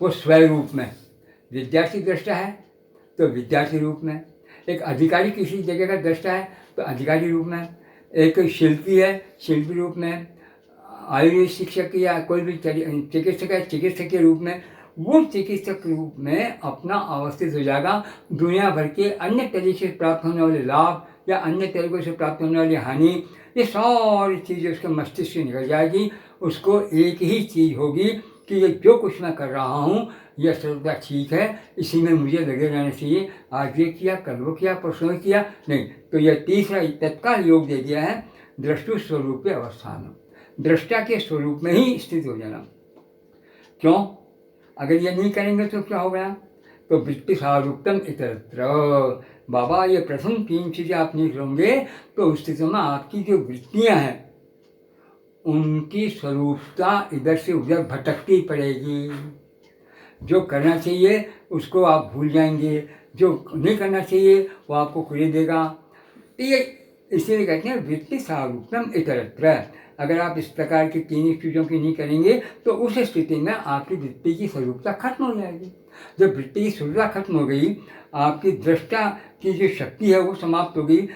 S1: वो स्वरूप में, विद्यार्थी दृष्टा है तो विद्यार्थी रूप में, एक अधिकारी किसी जगह का दृष्टा है तो अधिकारी रूप में, एक शिल्पी है शिल्पी रूप में, आयुर्वेद शिक्षक या कोई भी चिकित्सक है चिकित्सक के रूप में, वो चिकित्सक रूप में अपना अवस्थित हो जाएगा। दुनिया भर के अन्य तरीके से प्राप्त होने वाले लाभ या अन्य तरीकों से प्राप्त होने वाली हानि, ये सारी चीज़ें उसके मस्तिष्क से निकल जाएगी। उसको एक ही चीज़ होगी कि ये जो कुछ मैं कर रहा हूँ यह सर्वदा ठीक है, इसी में मुझे लगे रहना चाहिए। आज ये किया, कल वो किया, परसों किया नहीं। तो यह तीसरा तत्काल योग दे दिया है, दृष्टु स्वरूप अवस्थान, दृष्टा के स्वरूप में ही स्थित हो जाना। क्यों? अगर ये नहीं करेंगे तो क्या हो गया? तो वृत्ति सारूप्तम इतरत्र, बाबा ये प्रथम तीन चीज़ें आप नहीं करोगे तो उस स्थिति में आपकी जो वृत्तियाँ हैं उनकी स्वरूपता इधर से उधर भटकती पड़ेगी। जो करना चाहिए उसको आप भूल जाएंगे, जो नहीं करना चाहिए वो आपको कुरे देगा। तो ये इसीलिए कहते हैं वृत्ति सारूप्तम इतरत्र। अगर आप इस प्रकार की तीन चीज़ों की नहीं करेंगे तो उस स्थिति में आपकी वृत्ति की स्वरूपता खत्म हो जाएगी। जब वृत्ति की स्वरूपता खत्म हो गई, आपकी दृष्टा की जो शक्ति है वो समाप्त हो गई,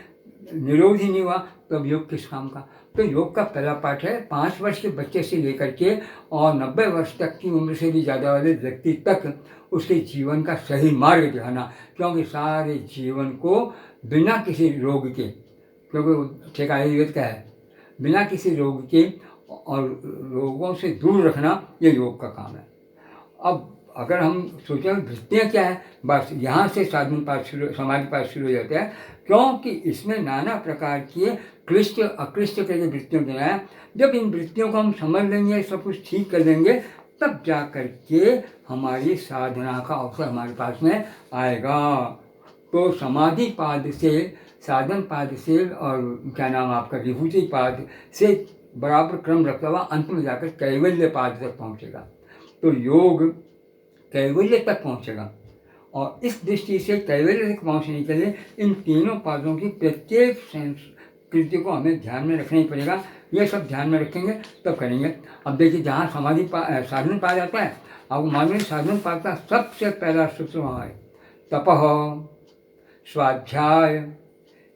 S1: निरोध ही नहीं हुआ, तो अब योग किस काम का? तो योग का पहला पाठ है 5 वर्ष के बच्चे से लेकर के और 90 वर्ष तक की उम्र से भी ज़्यादा वाले व्यक्ति तक उसके जीवन का सही मार्ग दिखाना। क्योंकि सारे जीवन को बिना किसी रोग के, क्योंकि ठेका आयुर्वेद का है, बिना किसी रोग के और रोगों से दूर रखना ये योग का काम है। अब अगर हम सोचें वृत्तियाँ क्या है, बस यहाँ से साधन पाठ शुरू, समाधि पाठ शुरू हो जाता है। क्योंकि इसमें नाना प्रकार की क्लिष्ट अक्लिष्ट करके वृत्तियों के हैं। जब इन वृत्तियों को हम समझ लेंगे, सब कुछ ठीक कर लेंगे, तब जा कर के हमारी साधना का अवसर हमारे पास में आएगा। तो समाधि पाद से, साधन पाद से और क्या नाम आपका विभूति पाद से बराबर क्रम रखता हुआ अंत में जाकर कैवल्य पाद तक पहुँचेगा। तो योग कैवल्य तक पहुँचेगा। और इस दृष्टि से कैवल्य तक पहुँचने के लिए इन तीनों पादों की प्रत्येक संस्कृति को हमें ध्यान में रखना ही पड़ेगा। ये सब ध्यान में रखेंगे तब करेंगे। अब देखिए जहाँ समाधि साधन पाद आता है, अब मालूम साधन पाद का सबसे पहला सूत्र वहाँ है तपः स्वाध्याय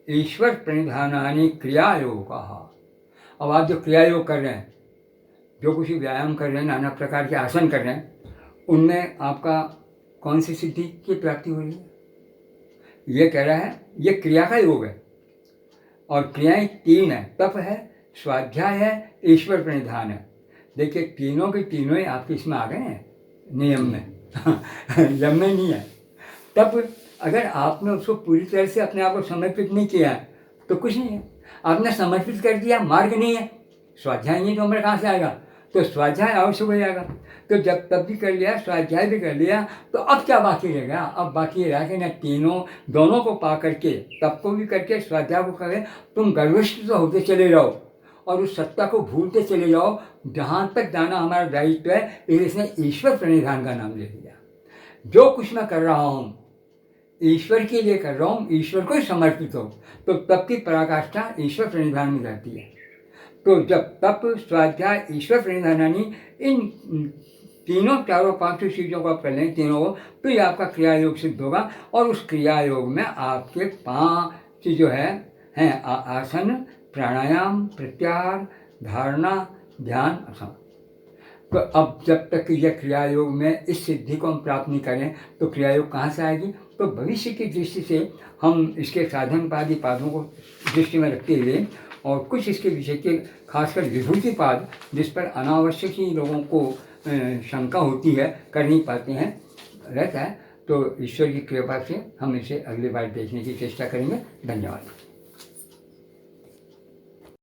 S1: ईश्वर प्रणिधानानि क्रिया योग। अब आप जो क्रिया योग कर रहे हैं, जो कुछ व्यायाम कर रहे हैं, नाना प्रकार के आसन कर रहे हैं, उनमें आपका कौन सी सिद्धि की प्राप्ति हो रही है? ये कह रहा है ये क्रिया का योग है और क्रियाएं 3 है, तप है, स्वाध्याय है, ईश्वर प्रणिधान है। देखिए तीनों के तीनों ही आपके इसमें आ गए हैं नियम में यम में नहीं है। तब अगर आपने उसको पूरी तरह से अपने आप को समर्पित नहीं किया तो कुछ नहीं है। आपने समर्पित कर दिया, मार्ग नहीं है, स्वाध्याय नहीं तो हमारे कहाँ से आएगा? तो स्वाध्याय अवश्य हो जाएगा। तो जब तब भी कर लिया, स्वाध्याय भी कर लिया, तो अब क्या बाकी रह गया? अब बाकी रह गया ना तीनों, दोनों को पा करके, तप को भी करके स्वाध्याय को करें, तुम गर्विष्ठ तो होते चले जाओ और उस सत्ता को भूलते चले जाओ जहाँ तक जाना हमारा दायित्व है। इसने ईश्वर प्रणिधान का नाम ले लिया। जो कुछ मैं कर रहा हूँ ईश्वर के लिए कर रहा हूँ, ईश्वर को ही समर्पित हो, तो तप की पराकाष्ठा ईश्वर प्रणिधान में जाती है। तो जब तप स्वाध्याय ईश्वर प्रणिधानानि इन तीनों चारों पांचों चीज़ों को आप कर लें, तीनों को, तो ये आपका क्रिया योग सिद्ध होगा। और उस क्रिया योग में आपके 5 जो हैं आसन, प्राणायाम, प्रत्याहार, धारणा, ध्यान, असम। तो अब जब तक यह क्रिया योग में इस सिद्धि को हम प्राप्त नहीं करें तो क्रिया योग कहाँ से आएगी? तो भविष्य की दृष्टि से हम इसके साधन पादी पादों को दृष्टि में रखते हुए और कुछ इसके विषय के खासकर विभूति पाद, जिस पर अनावश्यक ही लोगों को शंका होती है, कर नहीं पाते हैं, रहता है तो ईश्वर की कृपा से हम इसे अगली बार देखने की चेष्टा करेंगे। धन्यवाद।